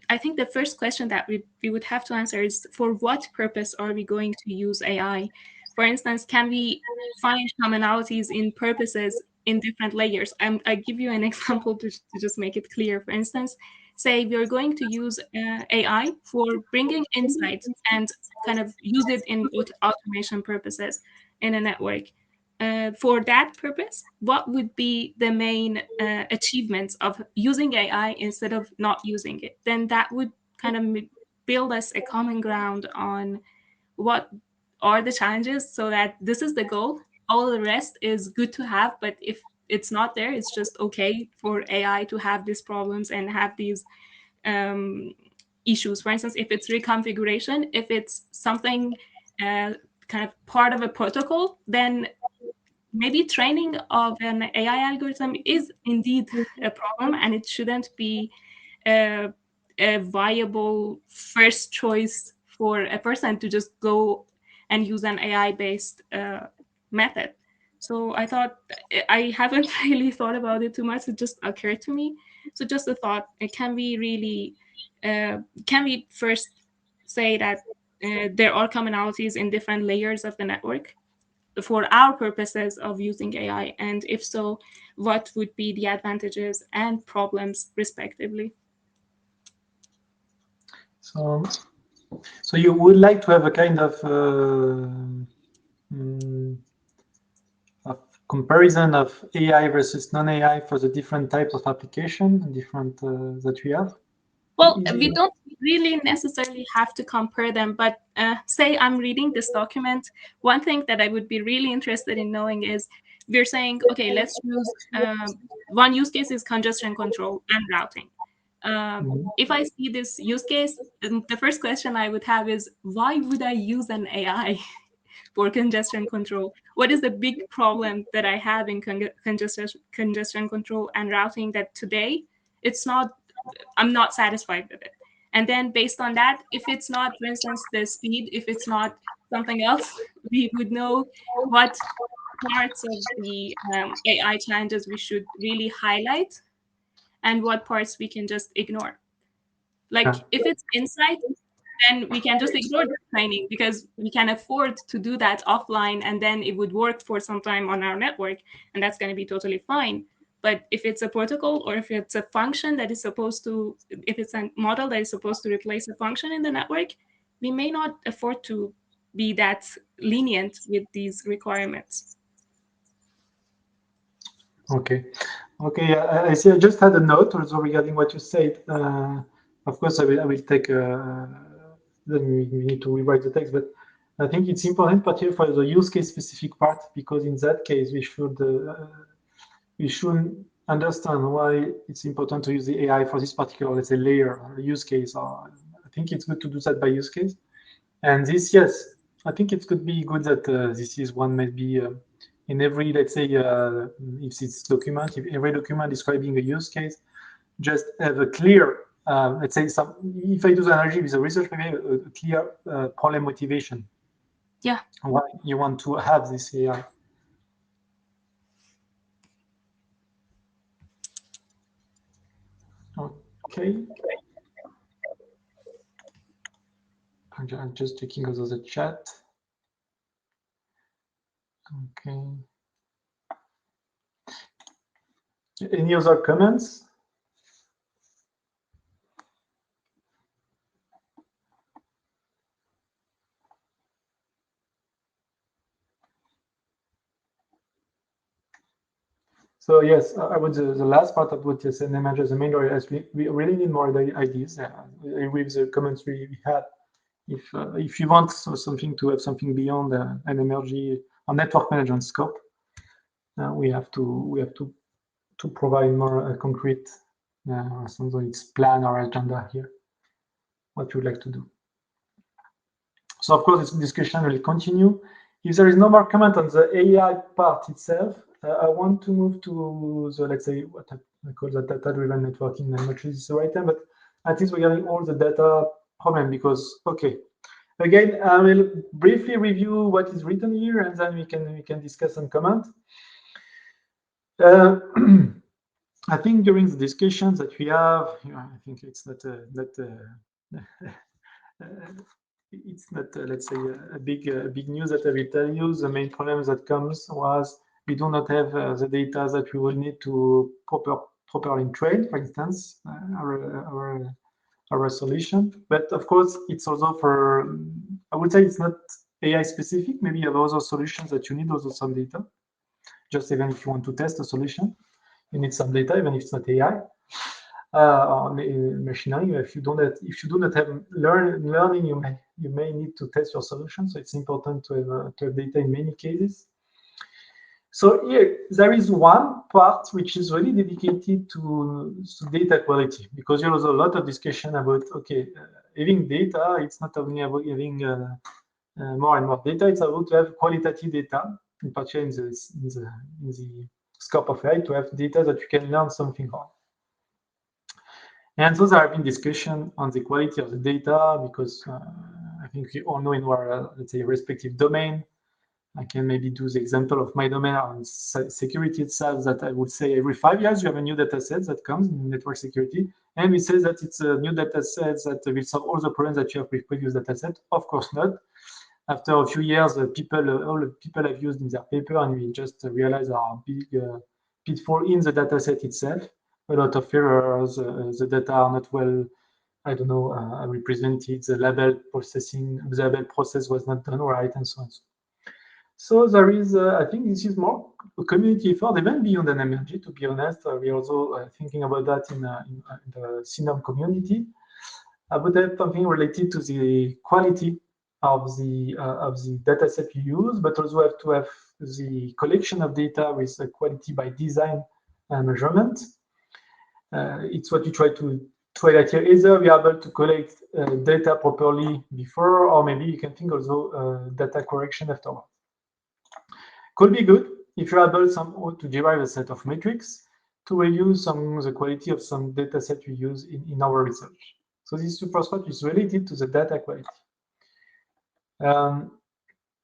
I think the first question that we would have to answer is for what purpose are we going to use AI? For instance, can we find commonalities in purposes in different layers? I give you an example to just make it clear. For instance, say we're going to use AI for bringing insights and kind of use it in automation purposes in a network. For that purpose, what would be the main achievements of using AI instead of not using it? Then that would kind of build us a common ground on what are the challenges, so that this is the goal. All the rest is good to have, but if it's not there, it's just okay for AI to have these problems and have these issues. For instance, if it's reconfiguration, if it's something kind of part of a protocol, then maybe training of an AI algorithm is indeed a problem, and it shouldn't be a viable first choice for a person to just go and use an AI-based method. So I thought, I haven't really thought about it too much. It just occurred to me. So just a thought, can we first say that there are commonalities in different layers of the network for our purposes of using AI? And if so, what would be the advantages and problems respectively? So you would like to have a kind of comparison of AI versus non-AI for the different types of application, different that we have? Well, we don't really necessarily have to compare them, but say I'm reading this document. One thing that I would be really interested in knowing is we're saying, okay, let's use one use case is congestion control and routing. If I see this use case, the first question I would have is, why would I use an AI for congestion control? What is the big problem that I have in congestion control and routing that today I'm not satisfied with it? And then based on that, if it's not, for instance, the speed, if it's not something else, we would know what parts of the AI challenges we should really highlight and what parts we can just ignore. Like if it's insight, then we can just ignore the training because we can afford to do that offline, and then it would work for some time on our network, and that's going to be totally fine. But if it's a protocol, or if it's a function that is supposed to, if it's a model that is supposed to replace a function in the network, we may not afford to be that lenient with these requirements. Okay. I see. I just had a note also regarding what you said. Of course, I will take. Then we need to rewrite the text, but I think it's important, particularly for the use case specific part, because in that case we should understand why it's important to use the AI for this particular, let's say, layer or use case. I think it's good to do that by use case. And this, yes, I think it could be good that this is one maybe in every, let's say, if it's document, if every document describing a use case, just have a clear, let's say, if I do the analogy with the research, maybe a clear problem motivation. Yeah. Why you want to have this AI. Okay. I'm just checking also the chat. Okay. Any other comments? So yes, I would the last part of what you said, NMRG, the main area is we really need more ideas. With the comments we had, if you want something to have something beyond NMRG or network management scope, we have to provide more concrete something it's plan or agenda here. What you would like to do. So of course, this discussion will continue. If there is no more comment on the AI part itself, I want to move to the, let's say, what I call the data-driven networking. I'm not sure this is the right term, but at least we're getting all the data problem because, okay. Again, I will briefly review what is written here, and then we can discuss and comment. I think during the discussions that we have, I think it's not it's not, let's say, a big news that I will tell you. The main problem that comes was we do not have the data that we will need to properly train, for instance, our solution. But of course, it's also for, I would say it's not AI specific. Maybe you have other solutions that you need also some data. Just even if you want to test a solution, you need some data, even if it's not AI. Or machine learning, if you do not have learning, you may need to test your solution. So it's important to have data in many cases. So here there is one part which is really dedicated to data quality, because there was a lot of discussion about having data. It's not only about having more and more data. It's about to have qualitative data, in particular in the scope of AI, to have data that you can learn something on. And so there have been discussion on the quality of the data, because I think we all know in our, let's say, respective domain. I can maybe do the example of my domain on security itself, that I would say every 5 years you have a new data set that comes in network security. And we say that it's a new data set that will solve all the problems that you have with previous data set. Of course not. After a few years, all the people have used in their paper, and we just realize there are big pitfall in the data set itself. A lot of errors, the data are not well, I don't know, represented, the label process was not done right, and so on. So there is, I think this is more a community effort, even beyond NMRG, to be honest. We're also thinking about that in the CNOM community. I would have something related to the quality of the data set you use, but also have to have the collection of data with quality by design and measurement. It's what you try to highlight here. Either we are able to collect data properly before, or maybe you can think also data correction afterwards. Could be good if you're able somehow to derive a set of metrics to reuse the quality of some data set we use in our research. So this first part is related to the data quality.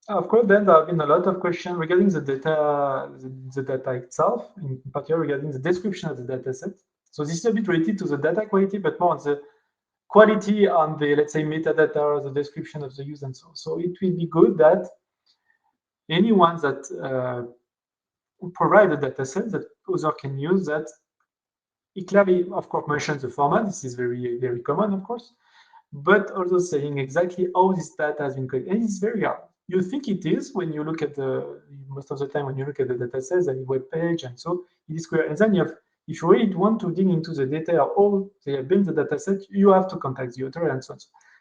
Of course, then there have been a lot of questions regarding the data itself, in particular regarding the description of the data set. So this is a bit related to the data quality, but more on the quality on the, let's say, metadata, the description of the use and so on. So it will be good that anyone that provide a data set that other can use, that it clearly, of course, mentions the format. This is very, very common, of course, but also saying exactly how this data has been collected. And it's very hard. You think it is when you look at most of the time when you look at the data sets, the web page, and so it is clear. And then you have, if you really want to dig into the data or how they have built the data set, you have to contact the author and so on.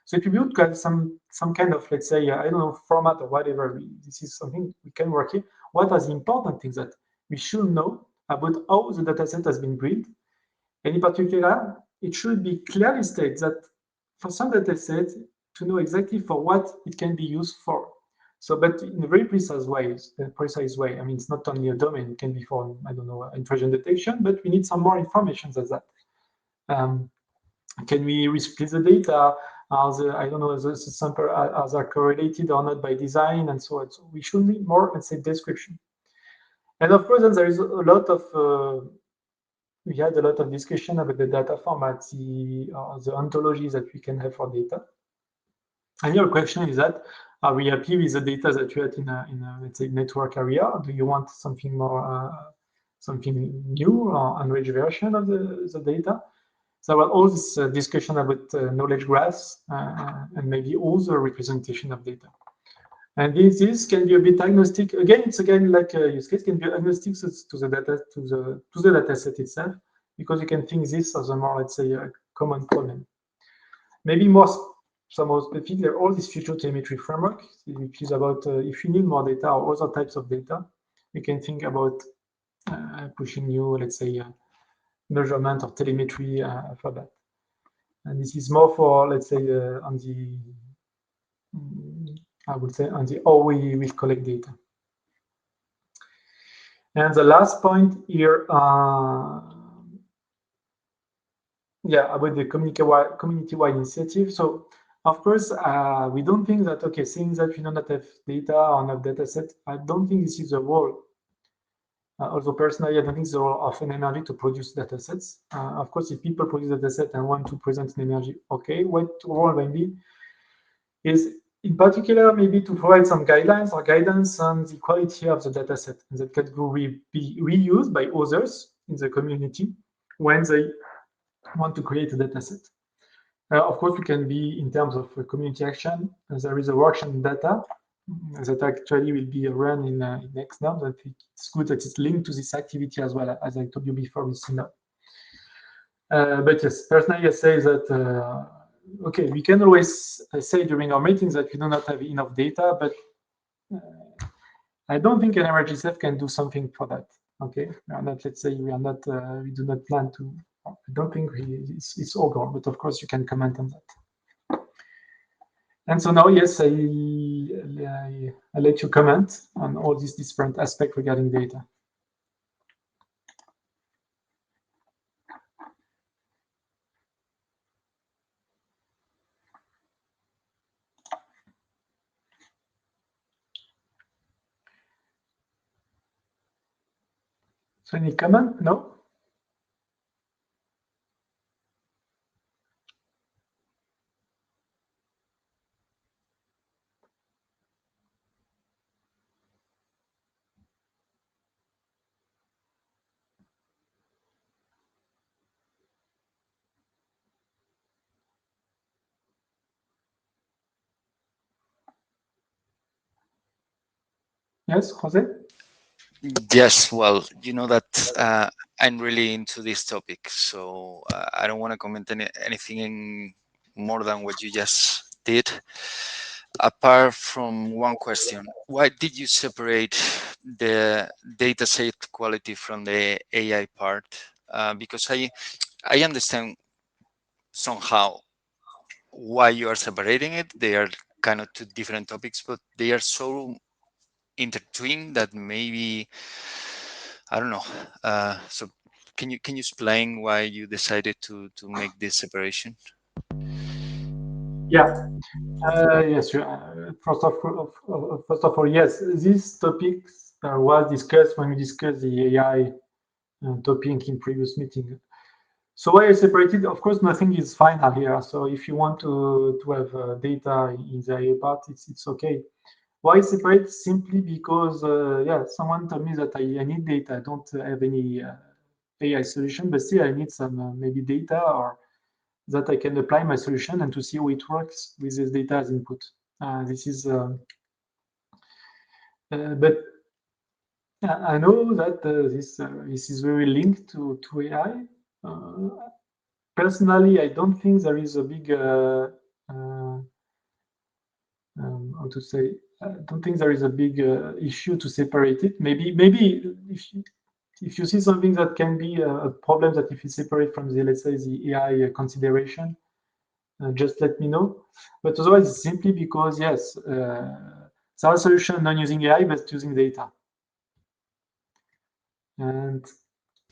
So if you would have some kind of, let's say, I don't know, format or whatever, this is something we can work here. What are the important things that we should know about how the data set has been built? And in particular, it should be clearly stated that for some data sets, to know exactly for what it can be used for. So, but in a very precise way. I mean, it's not only a domain, it can be for, I don't know, intrusion detection, but we need some more information than that. Can we split the data? I don't know, the sample are they correlated or not by design and so on. So we should need more, let's say, description. And of course, then there is a lot of, we had a lot of discussion about the data format, the ontologies that we can have for data. And your question is that, are we happy with the data that you had in a let's say, network area? Do you want something more, something new or enriched version of the data? So there was all this discussion about knowledge graphs and maybe also representation of data. And this can be a bit agnostic. Again, it's again like a use case can be agnostic to the data to the data set itself, because you can think this as a more, let's say, a common problem. Maybe more some more specific, all this future telemetry framework, which is about if you need more data or other types of data, you can think about pushing new, let's say, measurement or telemetry for that. And this is more for, let's say, on the I would say on the how we will collect data. And the last point here, yeah, about the community-wide initiative. So of course, we don't think that, okay, seeing that we do not have data or not data set, I don't think this is the role. Although personally, I don't think it's the role of NMRG to produce data sets. Of course, if people produce data set and want to present NMRG, okay, what role maybe is in particular maybe to provide some guidelines or guidance on the quality of the data set that can be reused by others in the community when they want to create a data set. Of course, we can be in terms of community action. There is a workshop data that actually will be run in next month. I think it's good that it's linked to this activity as well, as I told you before with CNOM. But yes, personally, I say that, okay, we can always say during our meetings that we do not have enough data, but I don't think NMRG can do something for that. Okay, we are not, let's say, we are not, we do not plan to, I don't think it's all gone, but of course you can comment on that. And so now, yes, I let you comment on all these different aspects regarding data. So any comment? No? Yes, Jose? Yes, well, you know that I'm really into this topic, so I don't want to comment anything more than what you just did. Apart from one question, why did you separate the data set quality from the AI part? Because I understand somehow why you are separating it. They are kind of two different topics, but they are so intertwined that maybe I don't know. So can you explain why you decided to make this separation? Yeah. Yes. First of all, yes, these topics was discussed when we discussed the AI topic in previous meeting. So why I separated? Of course, nothing is final here. So if you want to have data in the AI part, it's okay. Why separate? Simply because yeah, someone told me that I need data. I don't have any AI solution, but still I need some maybe data or that I can apply my solution and to see how it works with this data as input. This is, but I know that this is very linked to AI. Personally, I don't think there is a big how to say. I don't think there is a big issue to separate it. Maybe if you see something that can be a problem, that if you separate from the, let's say, the AI consideration, just let me know. But otherwise, it's simply because yes, there are solutions not using AI but using data. And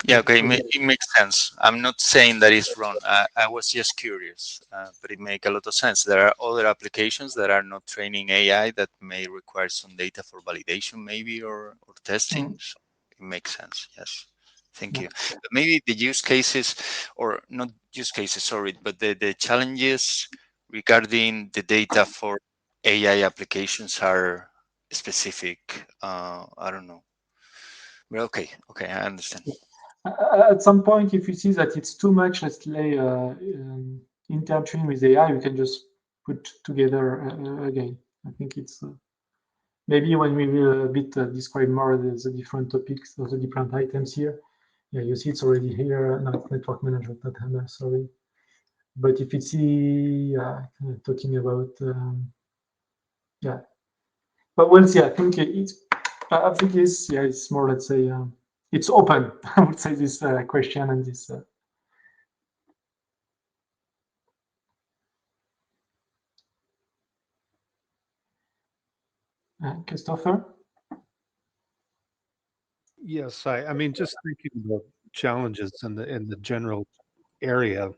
Yeah, okay, it makes sense. I'm not saying that it's wrong. I was just curious, but it makes a lot of sense. There are other applications that are not training AI that may require some data for validation, maybe, or testing. So it makes sense. Yes, thank you. But maybe the use cases, or not use cases, sorry, but the challenges regarding the data for AI applications are specific. I don't know. But okay, I understand. At some point, if you see that it's too much, let's say, interaction with AI, we can just put together again. I think it's maybe when we will a bit describe more the different topics or the different items here. Yeah, you see it's already here. No, it's network management, not HANA, sorry. But if you see talking about, yeah, but we'll see. I think it's more, let's say, it's open. I would say this question and this. Christopher? Yes, I mean, just thinking about challenges in the general area,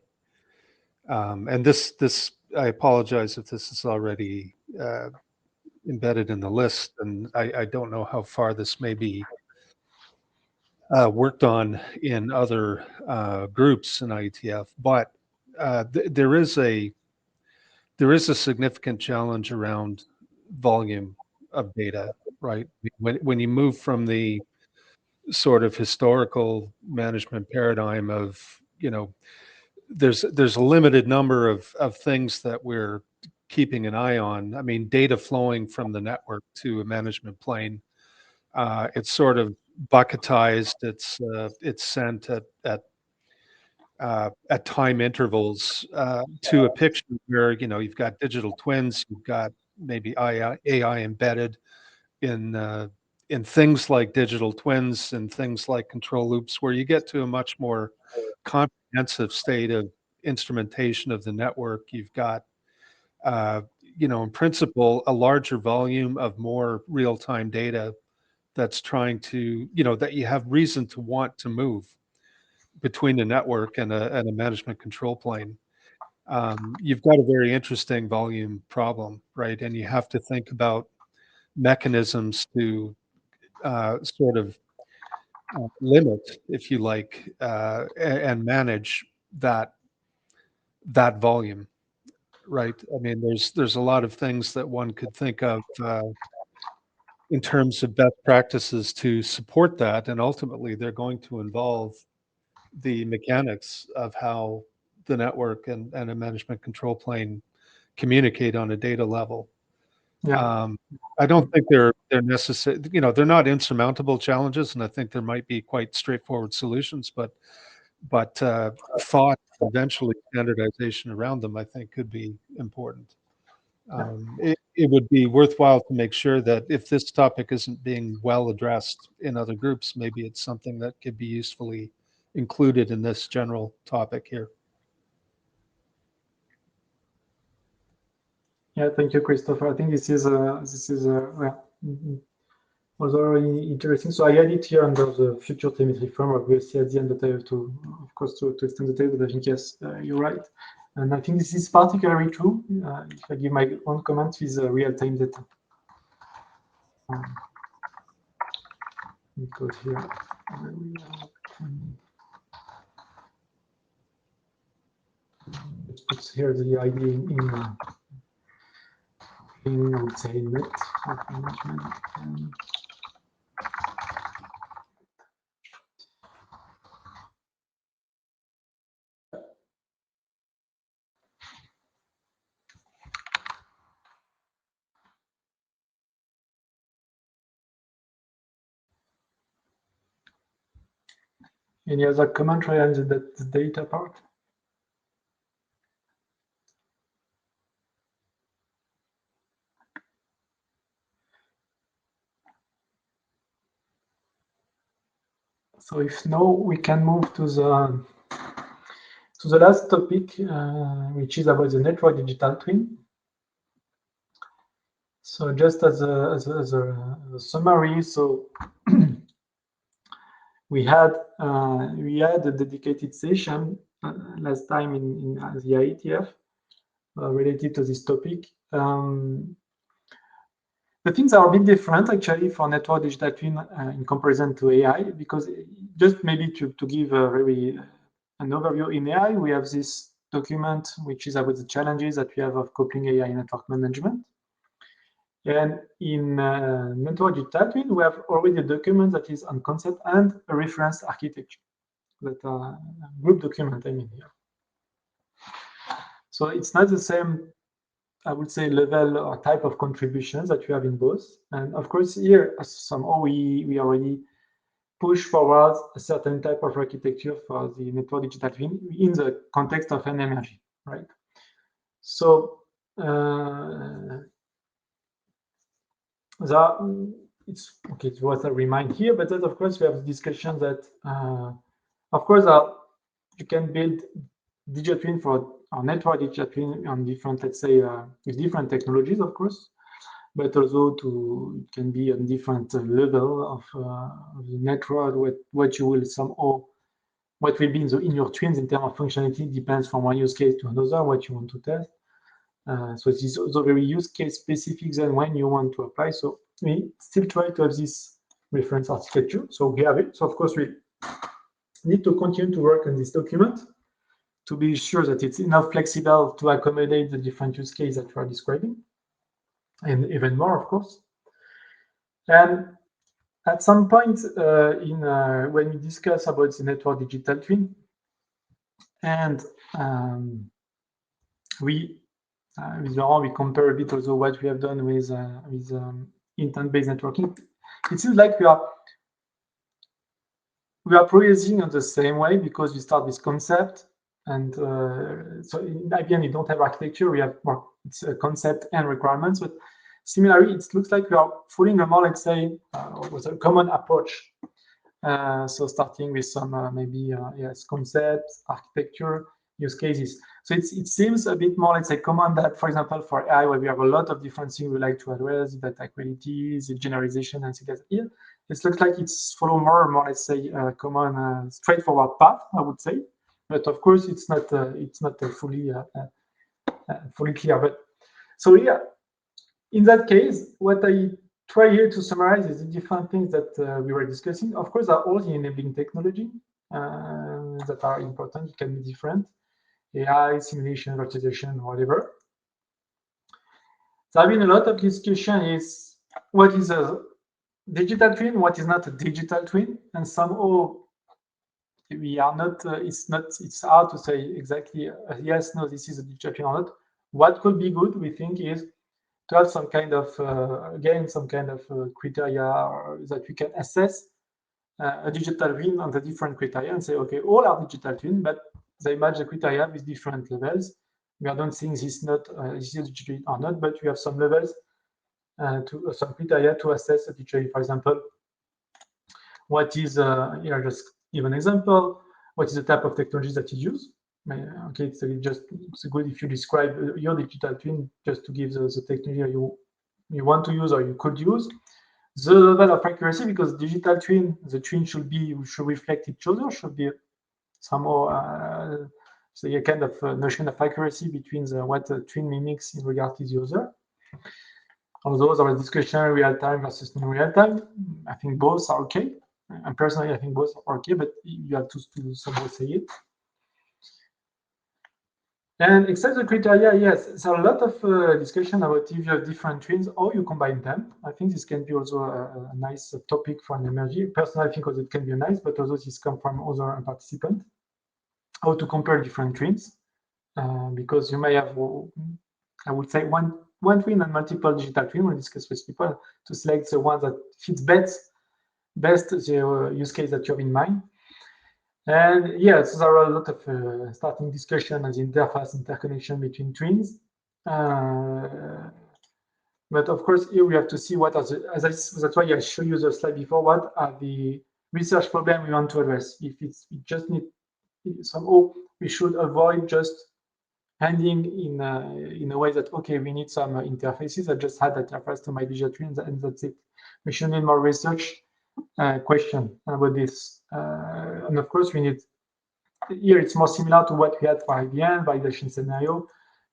and this I apologize if this is already embedded in the list, and I don't know how far this may be worked on in other groups in IETF, but there is a significant challenge around volume of data, right? When you move from the sort of historical management paradigm of, there's a limited number of things that we're keeping an eye on. I mean, data flowing from the network to a management plane, it's sort of bucketized. It's sent at time intervals to a picture where you've got digital twins, you've got maybe AI embedded in things like digital twins and things like control loops, where you get to a much more comprehensive state of instrumentation of the network. You've got in principle, a larger volume of more real-time data that's trying to, that you have reason to want to move between the network and a management control plane. You've got a very interesting volume problem, right? And you have to think about mechanisms to sort of limit, if you like, and manage that volume, right? I mean, there's a lot of things that one could think of in terms of best practices to support that, and ultimately they're going to involve the mechanics of how the network and a management control plane communicate on a data level. Yeah. I don't think they're necessary. You know, they're not insurmountable challenges, and I think there might be quite straightforward solutions. But thought, eventually standardization around them, I think, could be important. It would be worthwhile to make sure that if this topic isn't being well addressed in other groups, maybe it's something that could be usefully included in this general topic here. Yeah, thank you, Christopher. I think this is well, was already interesting. So I added here under the future telemetry framework. We'll see at the end that I have to, of course, to extend the table. But I think yes, you're right, and I think this is particularly true. If I give my own comment with real-time data, because here let's put here the idea in I would say net management. Any other commentary on the data part? So if no, we can move to the last topic, which is about the network digital twin. So just as a summary, so we had a dedicated session last time in the IETF related to this topic. The things are a bit different actually for network digital twin in comparison to AI, because just maybe to give a very an overview, in AI we have this document which is about the challenges that we have of coupling AI network management. And in network digital twin, we have already a document that is on concept and a reference architecture, that are group document, I mean here. So it's not the same, I would say, level or type of contributions that you have in both. And of course, here somehow we already push forward a certain type of architecture for the network digital twin in the context of NMRG, right? So it's okay. It's worth a remind here, but then of course we have the discussion that, of course, you can build digital twin for our network digital twin on different, let's say, with different technologies, of course, but also it can be on different level of the network. What you will somehow, what will be in your twins in terms of functionality depends from one use case to another. What you want to test. So it is also very use case specific than when you want to apply. So we still try to have this reference architecture. So we have it. So of course we need to continue to work on this document to be sure that it's enough flexible to accommodate the different use cases that we are describing, and even more, of course. And at some point when we discuss about the network digital twin, and with Laurent, we compare a bit also what we have done with intent-based networking. It seems like we are progressing in the same way, because we start with concept, and so in IBM we don't have architecture. We have more, it's a concept and requirements, but similarly it looks like we are following a more, let's say, with a common approach. So starting with some maybe yes, concept, architecture, use cases. So it seems a bit more, let's say, common that, for example, for AI, where we have a lot of different things we like to address, data quality, the generalization, and things like that. Here, it looks like it's follow more, let's say, common, straightforward path, I would say. But of course, it's not fully clear. But so yeah, in that case, what I try here to summarize is the different things that we were discussing. Of course, are all the enabling technology that are important. It can be different. AI, simulation, virtualization, whatever. There have been a lot of discussion is what is a digital twin, what is not a digital twin, and somehow we are not, it's hard to say exactly yes, no, this is a digital twin or not. What could be good, we think, is to have some kind of again some kind of criteria that we can assess a digital twin on the different criteria and say, okay, all are digital twin, but they match the criteria with different levels. We are not saying this is not this is digital twin or not, but we have some levels to some criteria to assess a digital twin. For example, what is here? Just give an example. What is the type of technology that you use? Okay, so it's good if you describe your digital twin just to give the technology you want to use or you could use. The level of accuracy, because digital twin, the twin should reflect each other, should be somehow so a kind of notion of accuracy between what the twin mimics in regard to the other. Although there was discussion real time versus non-real time, I think both are okay. And personally, I think both are okay, but you have to somehow say it. And except the criteria, yes, there's a lot of discussion about if you have different twins or you combine them. I think this can be also a nice topic for NMRG. Personally, I think it can be nice, but also this comes from other participants. How to compare different twins, because you may have, I would say, one twin and multiple digital twin. We'll discuss with people to select the one that fits best the use case that you have in mind. And yes, there are a lot of starting discussion on the interface interconnection between twins. But of course, here we have to see what are the, that's why I showed you the slide before, what are the research problems we want to address. If we just need somehow, we should avoid just handing in a way that, okay, we need some interfaces. I just had that interface to my digital twins and that's it. We should need more research question about this. And of course, we need, here it's more similar to what we had for IBM, validation scenario,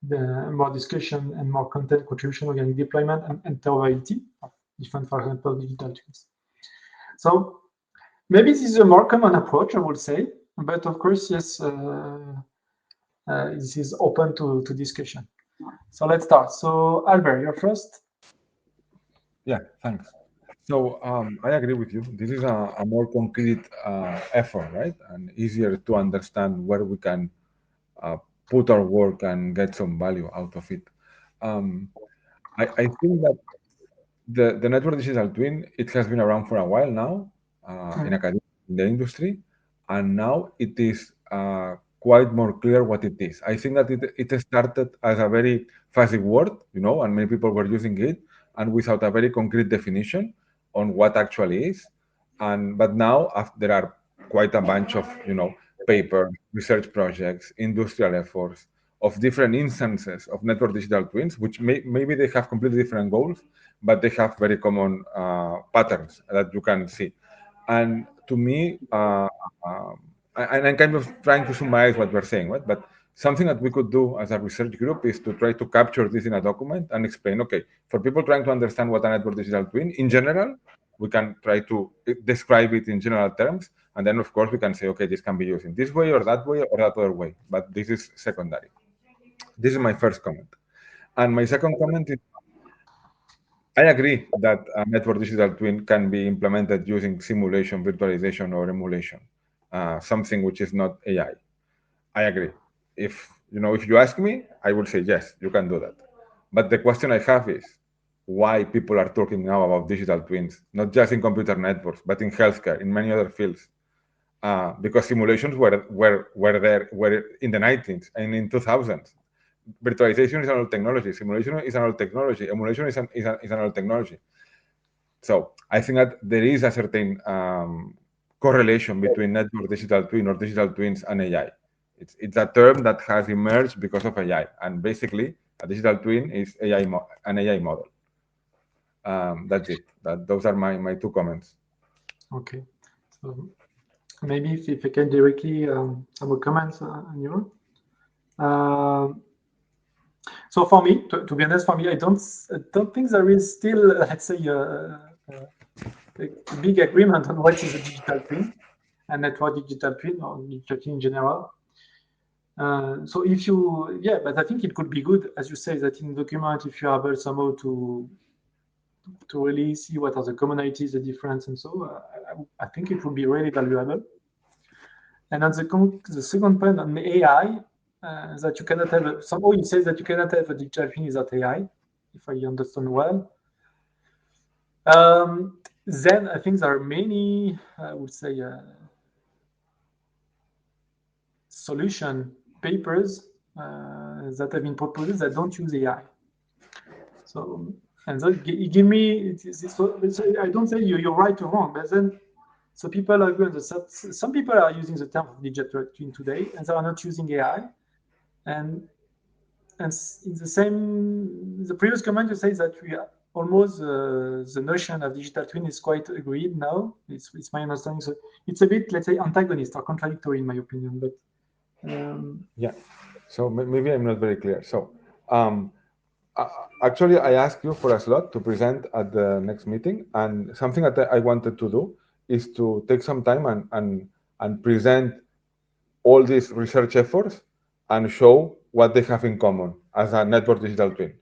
the more discussion and more content contribution, organic deployment, and interoperability of different, for example, digital twins. So maybe this is a more common approach, I would say, but of course, yes, this is open to discussion. So let's start. So Albert, you're first. Yeah, thanks. So I agree with you. This is a more concrete effort, right? And easier to understand where we can put our work and get some value out of it. I think that the network digital twin, it has been around for a while now in academia, in the industry, and now it is quite more clear what it is. I think that it started as a very fuzzy word, and many people were using it, and without a very concrete definition on what actually is. But now there are quite a bunch of paper, research projects, industrial efforts of different instances of network digital twins, which maybe they have completely different goals, but they have very common patterns that you can see. And to me, and I'm kind of trying to summarize what we're saying, right? But something that we could do as a research group is to try to capture this in a document and explain, okay, for people trying to understand what a network digital twin, in general, we can try to describe it in general terms. And then, of course, we can say, okay, this can be used in this way or that other way. But this is secondary. This is my first comment. And my second comment is, I agree that a network digital twin can be implemented using simulation, virtualization, or emulation, something which is not AI. I agree. If you ask me, I would say yes, you can do that. But the question I have is why people are talking now about digital twins, not just in computer networks, but in healthcare, in many other fields. Because simulations were there in the 19th and in 2000s. Virtualization is an old technology. Simulation is an old technology. Emulation is an old technology. So I think that there is a certain correlation between network digital twin or digital twins and AI. It's a term that has emerged because of AI, and basically a digital twin is an AI model. That's it. Those are my two comments. Okay, so maybe if I can directly some comments on you. So for me, to be honest, I don't think there is still, let's say, a big agreement on what is a digital twin, a network digital twin, or digital twin in general. So but I think it could be good, as you say, that in the document, if you are able somehow to really see what are the commonalities, the difference, and so I think it would be really valuable. And on the second point on AI, that you cannot have somehow it says that you cannot have a digital twin without AI. if I understand well. Then I think there are many, I would say, solution papers that have been proposed that don't use AI. So, and that give me, so I don't say you're right or wrong, but then, so people are going to, some people are using the term of digital twin today, and they are not using AI. And in the same, the previous comment you say that we are almost the notion of digital twin is quite agreed now. It's my understanding. So it's a bit, let's say, antagonist or contradictory in my opinion. But yeah. So maybe I'm not very clear. So actually, I asked you for a slot to present at the next meeting, and something that I wanted to do is to take some time and present all these research efforts and show what they have in common as a network digital twin.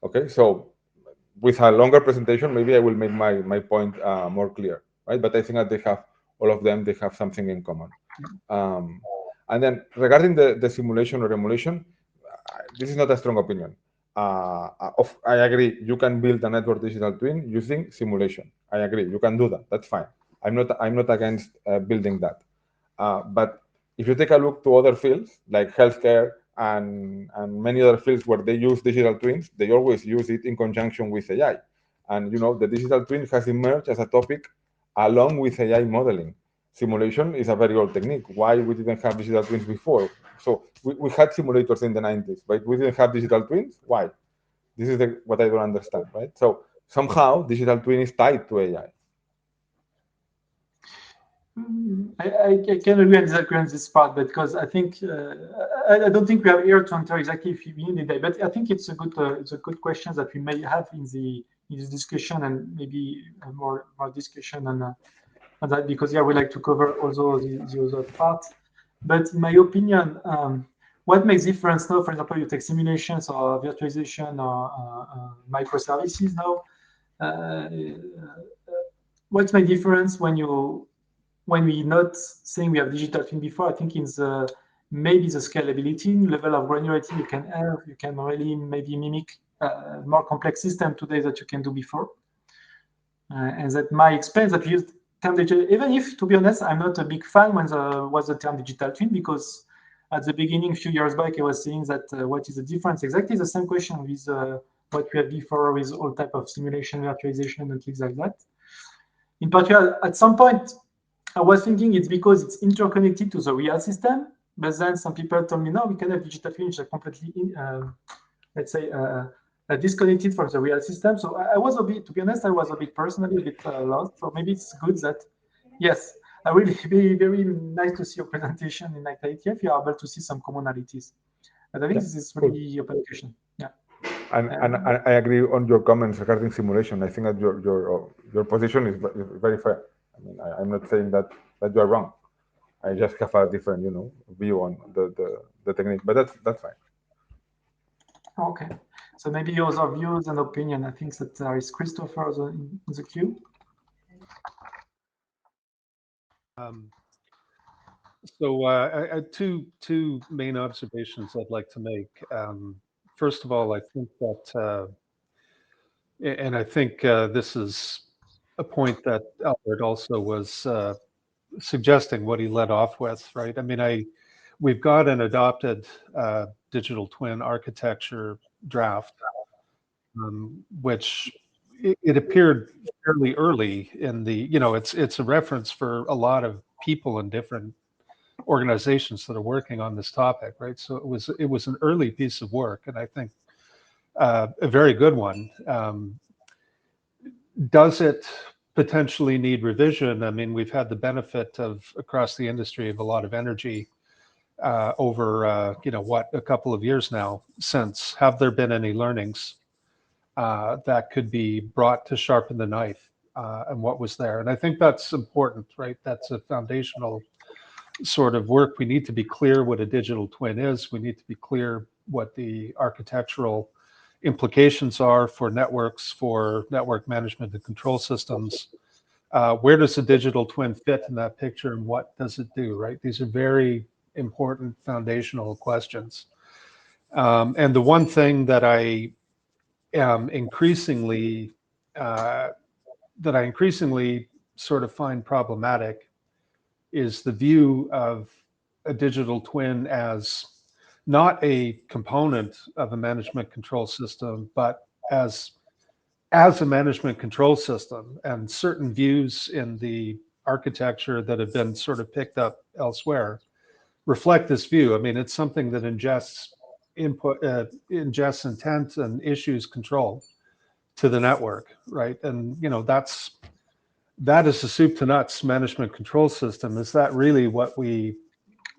Okay, so with a longer presentation, maybe I will make my point more clear, right? But I think that they have, all of them, they have something in common. And then regarding the simulation or emulation, this is not a strong opinion. I agree, you can build a network digital twin using simulation. I agree, you can do that. That's fine. I'm not against building that. But if you take a look to other fields like healthcare and many other fields where they use digital twins, they always use it in conjunction with AI. And the digital twin has emerged as a topic along with AI modeling. Simulation is a very old technique. Why we didn't have digital twins before? So we had simulators in the 90s, but we didn't have digital twins. Why? This is what I don't understand, right? So somehow digital twin is tied to AI. I can agree and disagree on this part, but because I think I don't think we are here to answer exactly if we need it, but I think it's a good question that we may have in this discussion, and maybe more discussion on that, because we like to cover also the other parts. But in my opinion, what makes difference now, for example, you take simulations or virtualization or microservices now. What's my difference when we not saying we have digital twin before? I think it's maybe the scalability, level of granularity you can have. You can really maybe mimic more complex system today that you can do before. And that my experience that we used term digital, even if, to be honest, I'm not a big fan when was the term digital twin, because at the beginning, a few years back, I was saying that what is the difference? Exactly the same question with what we had before with all type of simulation, virtualization, and things like that. In particular, at some point, I was thinking it's because it's interconnected to the real system, but then some people told me, no, we can have digital twin which are completely, let's say, disconnected from the real system. So I was a bit, to be honest, I was a bit personally a bit lost. So maybe it's good that, yes, I will be very nice to see your presentation in IETF. You are able to see some commonalities. But I think this is really a question. Yeah. And I agree on your comments regarding simulation. I think that your position is very fair. I mean, I'm not saying that you are wrong. I just have a different, view on the technique, but that's fine. Okay, so maybe your other views and opinion. I think that there is Christopher in the queue. So I had two main observations I'd like to make. First of all, I think that, and I think this is a point that Albert also was suggesting what he led off with, right? I mean, we've got an adopted digital twin architecture draft, which it appeared fairly early in the, it's a reference for a lot of people in different organizations that are working on this topic, right? So it was an early piece of work, and I think a very good one. Does it potentially need revision? I mean, we've had the benefit of, across the industry, of a lot of energy over a couple of years now since. Have there been any learnings that could be brought to sharpen the knife, and what was there? And I think that's important, right? That's a foundational sort of work. We need to be clear what a digital twin is. We need to be clear what the architectural implications are for networks, for network management and control systems. Where does the digital twin fit in that picture, and what does it do, right? These are very important foundational questions. And the one thing that I am increasingly that I increasingly sort of find problematic is the view of a digital twin as not a component of a management control system, but as a management control system. And certain views in the architecture that have been sort of picked up elsewhere reflect this view. I mean, it's something that ingests input, ingests intent and issues control to the network, right? And that is the soup to nuts management control system. Is that really what we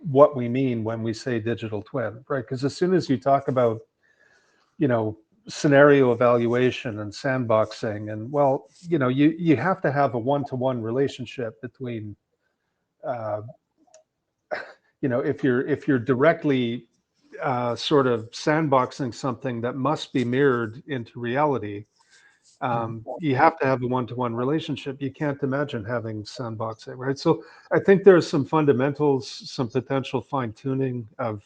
mean when we say digital twin, right? Because as soon as you talk about, scenario evaluation and sandboxing, and well, you have to have a one-to-one relationship between, if you're directly sort of sandboxing something that must be mirrored into reality, you have to have a one-to-one relationship. You can't imagine having sandboxing, right? So I think there's some fundamentals, some potential fine-tuning of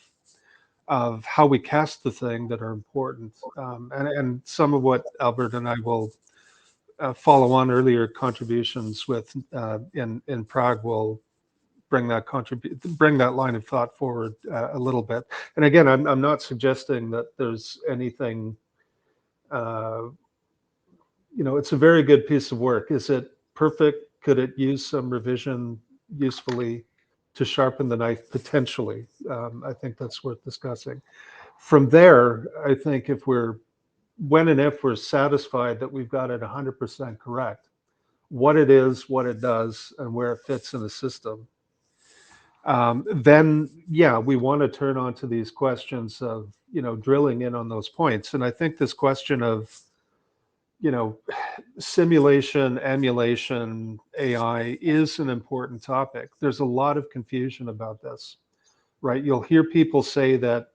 how we cast the thing that are important. And some of what Albert and I will follow on earlier contributions with in Prague will bring that line of thought forward a little bit. And again, I'm not suggesting that there's anything, it's a very good piece of work. Is it perfect? Could it use some revision usefully to sharpen the knife? Potentially. I think that's worth discussing. From there, I think when and if we're satisfied that we've got it 100% correct, what it is, what it does, and where it fits in the system, then yeah, we want to turn on to these questions of, drilling in on those points. And I think this question of, simulation, emulation, AI is an important topic. There's a lot of confusion about this, right? You'll hear people say that,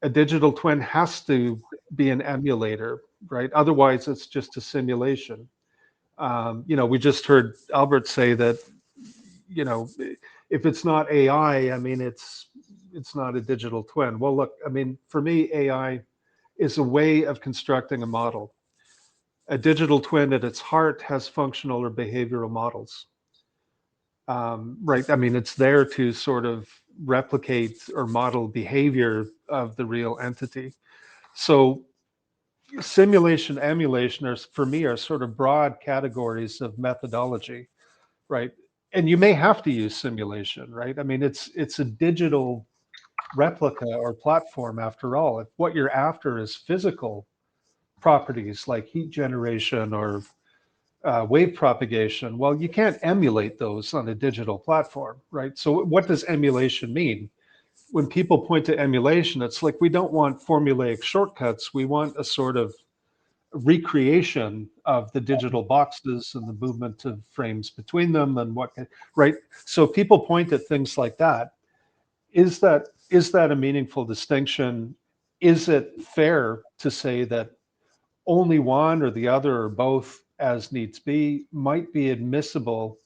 a digital twin has to be an emulator, right? Otherwise, it's just a simulation. We just heard Albert say that, if it's not AI, I mean, it's not a digital twin. Well, look, I mean, for me, AI is a way of constructing a model. A digital twin at its heart has functional or behavioral models. Right. I mean, it's there to sort of replicate or model behavior of the real entity. So simulation, emulation for me are sort of broad categories of methodology, right? And you may have to use simulation, right? I mean, it's a digital replica or platform after all. If what you're after is physical properties like heat generation or wave propagation, well, you can't emulate those on a digital platform, right? So what does emulation mean? When people point to emulation, it's like, we don't want formulaic shortcuts. We want a sort of recreation of the digital boxes and the movement of frames between them and right? So people point at things like that. Is that a meaningful distinction? Is it fair to say that only one or the other or both, as needs be, might be admissible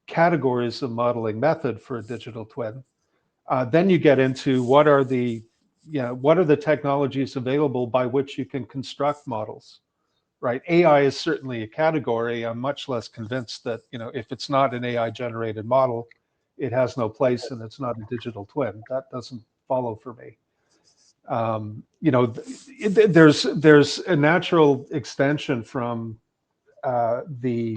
categories of modeling method for a digital twin? Then you get into what are the technologies available by which you can construct models, right? AI is certainly a category. I'm much less convinced that, if it's not an AI generated model, it has no place and it's not a digital twin. That doesn't follow for me. There's a natural extension from a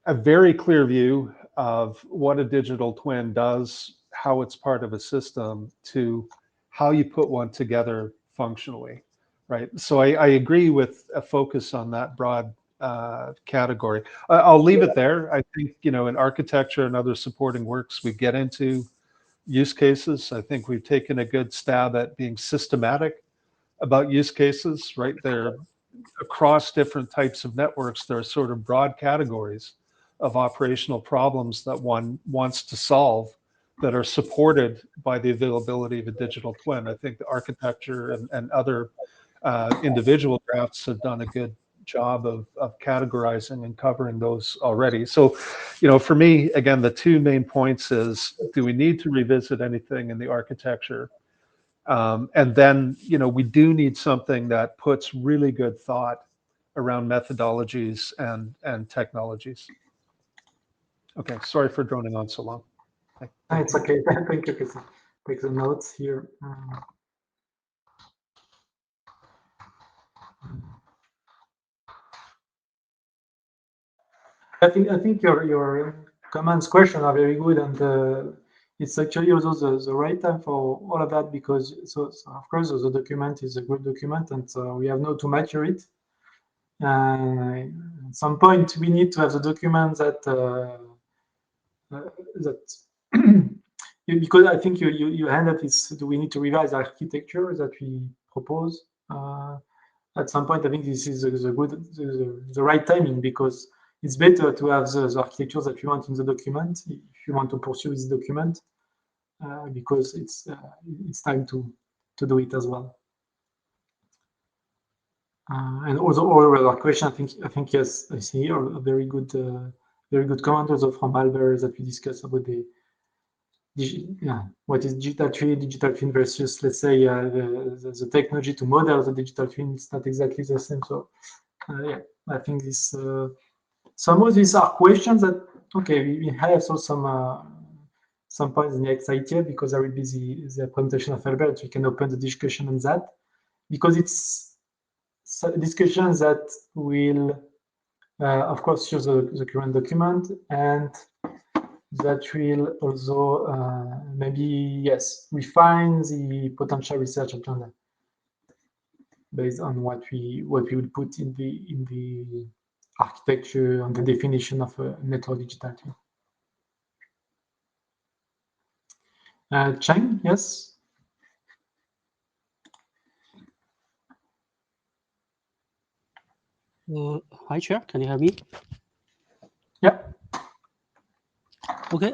very clear view of what a digital twin does, how it's part of a system, to how you put one together functionally, right? So I agree with a focus on that broad category. I'll leave it there. I think, in architecture and other supporting works, we get into use cases. I think we've taken a good stab at being systematic about use cases, right? They're across different types of networks. There are sort of broad categories of operational problems that one wants to solve that are supported by the availability of a digital twin. I think the architecture and other individual drafts have done a good job of categorizing and covering those already. So, for me, again, the two main points is, do we need to revisit anything in the architecture? And then, we do need something that puts really good thought around methodologies and technologies. Okay, sorry for droning on so long. It's okay. Thank you, Chris. Take the notes here. I think your comments, question are very good, and it's actually also the right time for all of that, because so of course the document is a good document, and we have now to mature it. At some point we need to have the document that because I think you end up is, do we need to revise the architecture that we propose? At some point, I think this is the right timing, because it's better to have the architecture that you want in the document if you want to pursue this document, because it's time to do it as well. And also other question, I think yes, I see here a very good comment also from Albert that we discussed about what is digital twin versus, let's say, the technology to model the digital twin. It's not exactly the same. So yeah, I think this some of these are questions that, okay, we have also some points in the IETF, because there will be the presentation of Albert. We can open the discussion on that, because it's discussions that will of course use the current document, and that will also maybe, yes, refine the potential research agenda based on what we will put in the architecture and the definition of a network digital twin. Cheng, yes. Hi, Chair. Can you hear me? Yeah. Okay.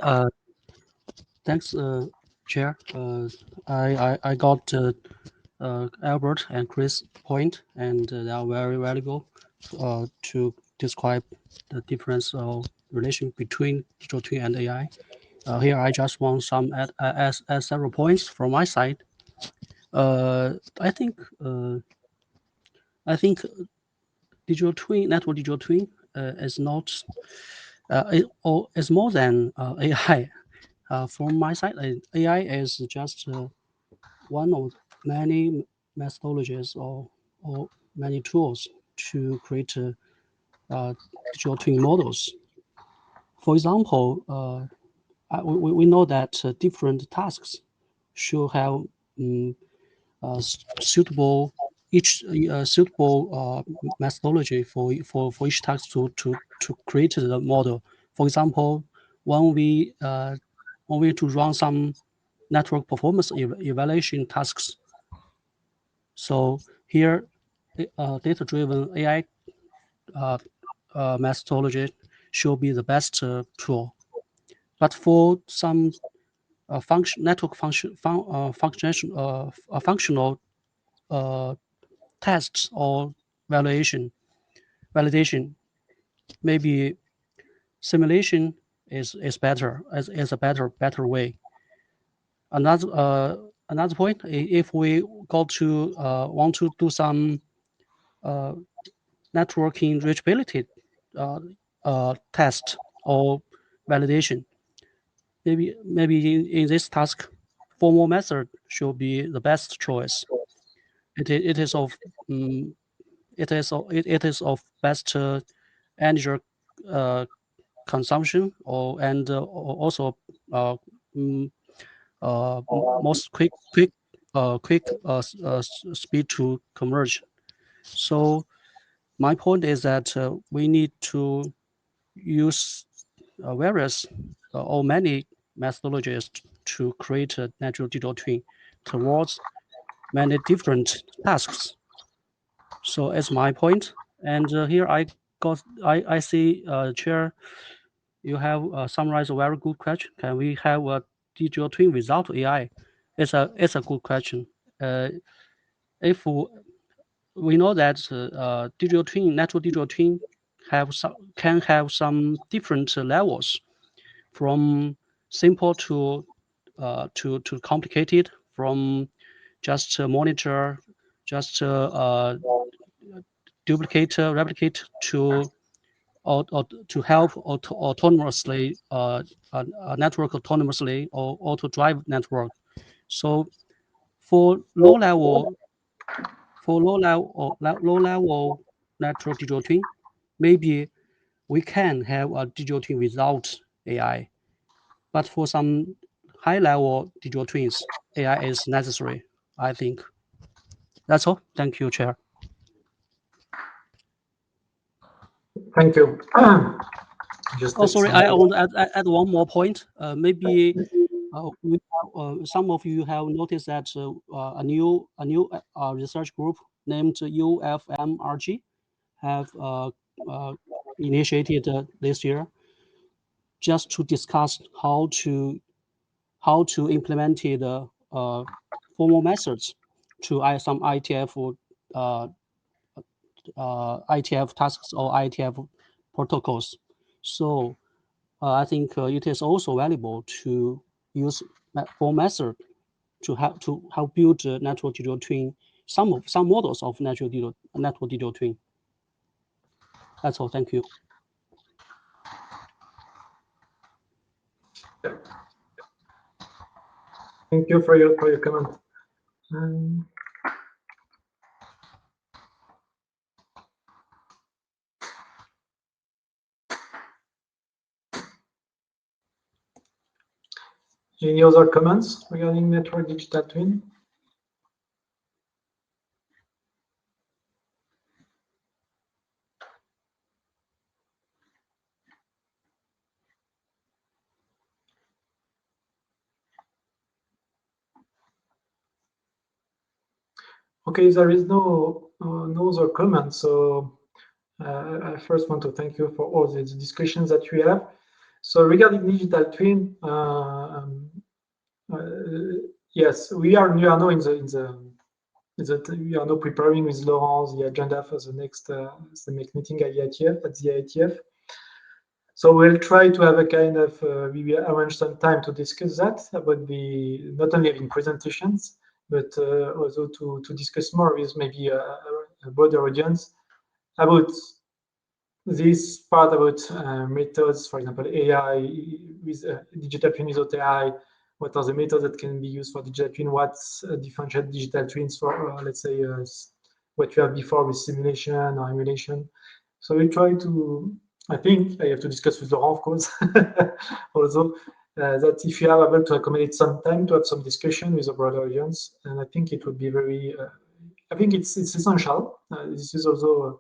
Thanks, Chair. I got Albert and Chris' point, and they are very valuable to describe the difference of relation between digital twin and AI. Here, I just want some add several points from my side. I think digital twin, network digital twin, is not is more than AI. From my side, AI is just one of many methodologies or many tools to create digital twin models. For example, we know that different tasks should have suitable methodology for each task to create the model. For example, when we to run some network performance evaluation tasks, so here data-driven AI methodology should be the best tool. But for some functional tests or validation, maybe simulation is better, is a better way. Another point, if we go to want to do some networking reachability test or validation, maybe in this task, formal method should be the best choice. It is of best energy consumption and also most quick speed to converge. So my point is that we need to use various or many methodologies to create a natural digital twin towards many different tasks. So that's my point. And here I see, Chair, you have summarized a very good question. Can we have a digital twin without AI? It's a good question. If we know that digital twin, natural digital twin, can have some different levels, from simple to complicated, from just monitor, just duplicate, replicate to or to help autonomously a network autonomously or auto drive network. So for low level network digital twin, maybe we can have a digital twin without AI. But for some high level digital twins, AI is necessary, I think. That's all. Thank you, Chair. Thank you. Just sorry, I want to add one more point. Maybe some of you have noticed that a new research group named IETF-NMRG have initiated this year just to discuss how to implement the formal methods to some IETF IETF tasks or IETF protocols. So I think it is also valuable to use formal method to help build network digital twin. Some models of network digital twin. That's all. Thank you. Thank you for your comment. Any other comments regarding network digital twin? Okay, there is no other comments. So I first want to thank you for all the discussions that we have. So regarding digital twin, yes, we are now we are now preparing with Laurent the agenda for the next meeting at the IETF. So we'll try to have a kind of we will arrange some time to discuss that about not only having presentations, but also to discuss more with maybe a broader audience about this part about methods, for example, AI with digital twin without AI. What are the methods that can be used for digital twin? What's differentiate digital twins for, let's say, what you have before with simulation or emulation? So we try to. I think I have to discuss with Laurent, of course, also that if you are able to accommodate some time to have some discussion with a broader audience, and I think it would be very. I think it's essential. This is also.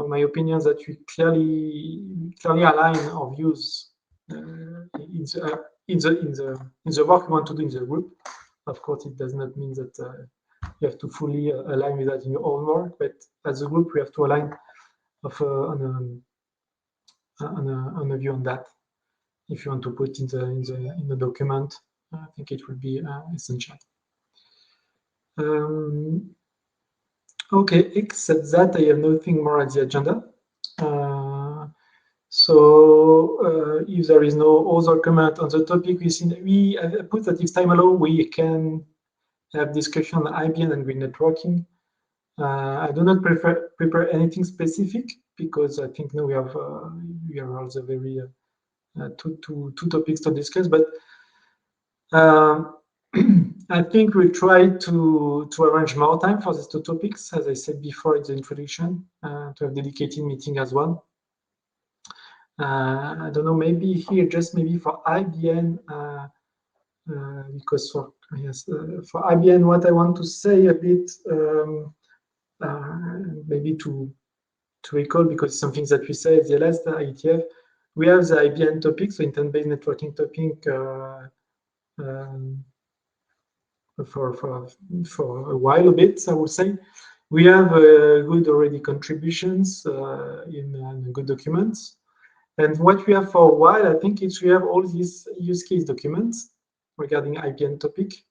My opinion that we clearly align our views in the work we want to do in the group. Of course, it does not mean that you have to fully align with that in your own work, but as a group, we have to align on a view on that. If you want to put in the document, I think it will be essential. Okay, except that, I have nothing more on the agenda. So if there is no other comment on the topic, we put that if time allows, we can have discussion on IBM and green networking. I do not prepare anything specific because I think now we have also very two topics to discuss, but. I think we'll try to arrange more time for these two topics, as I said before in the introduction, to have dedicated meeting as well. I don't know, maybe here just maybe for IBM, because for IBM, what I want to say a bit, maybe to recall, because it's something that we say at the last IETF, we have the IBM topic, so intent-based networking topic. For a while a bit, I would say. We have good already contributions in good documents. And what we have for a while, I think we have all these use case documents regarding IBM topic.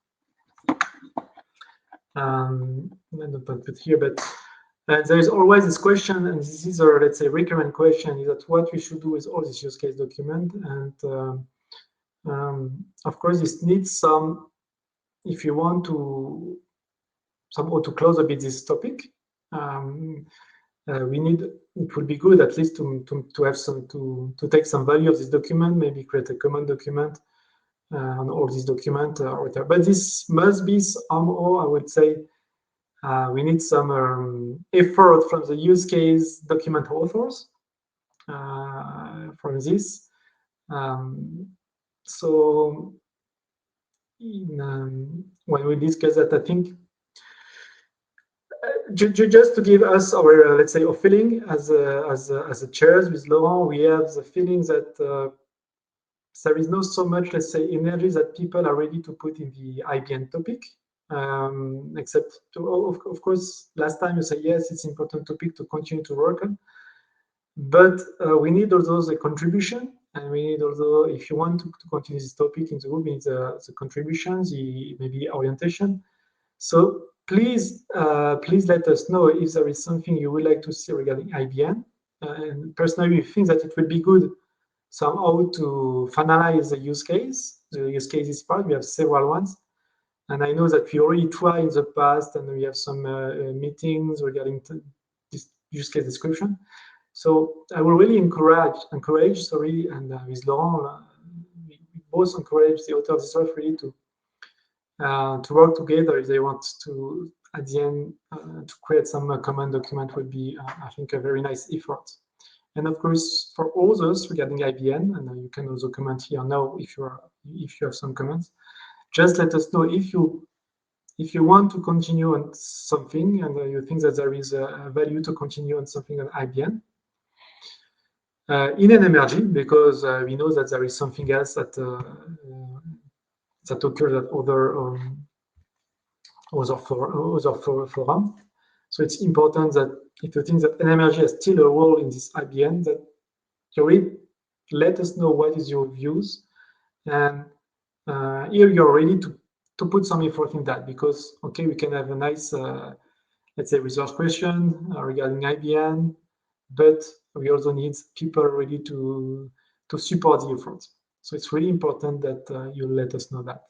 I don't put here, but there is always this question, and this is our, let's say, recurrent question, is that what we should do with all this use case document. And of course, this needs some. If you want to somehow to close a bit this topic. We need, it would be good at least to have some, to take some value of this document, maybe create a common document on all these documents or whatever. But this must be somehow, I would say, we need some effort from the use case document authors from this. So when we discuss that, I think just to give us our, let's say, a feeling as a chairs with Laurent, we have the feeling that there is not so much, let's say, energy that people are ready to put in the IBN topic. Except of course, last time you say yes, it's important topic to continue to work on. But we need also the contribution, and we need also, if you want to continue this topic in the group, we need the contributions, the maybe orientation. So please, please let us know if there is something you would like to see regarding IBN. And personally, we think that it would be good somehow to finalize the use case. The use case is part, we have several ones. And I know that we already tried in the past, and we have some meetings regarding this use case description. So I will really encourage, and with Laurent, we both encourage the authors of this stuff really to work together if they want to, at the end, to create some common document would be, I think, a very nice effort. And of course, for others regarding IBN, and you can also comment here now if you have some comments. Just let us know if you want to continue on something and you think that there is a value to continue on something on IBN. In NMRG, because we know that there is something else that that occurs at other forums. So it's important that if you think that NMRG has still a role in this IBN, that you really let us know what is your views, and here you're ready to put some effort in that, because okay, we can have a nice let's say resource question regarding IBN, but we also need people ready to support the effort. So it's really important that you let us know that.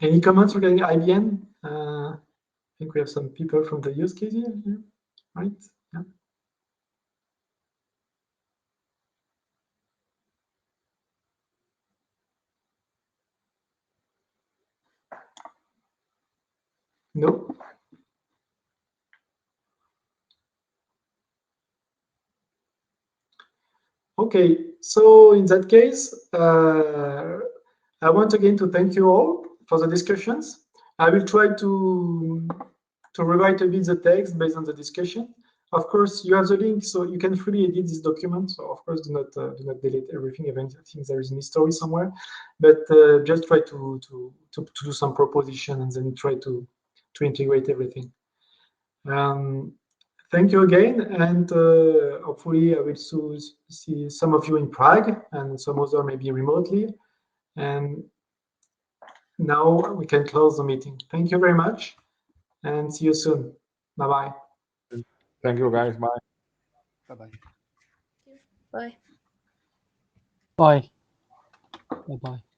Any comments regarding IBN? I think we have some people from the use case here, right? Yeah. No? Okay, so in that case, I want again to thank you all for the discussions. I will try to rewrite a bit the text based on the discussion. Of course, you have the link, so you can freely edit this document. So of course, do not delete everything. Even I think there is a story somewhere, but just try to do some proposition and then try to integrate everything. Thank you again, and hopefully I will soon see some of you in Prague and some other maybe remotely. And now we can close the meeting. Thank you very much, and see you soon. Bye-bye. Thank you, guys. Bye. Bye-bye. Bye. Bye. Bye-bye.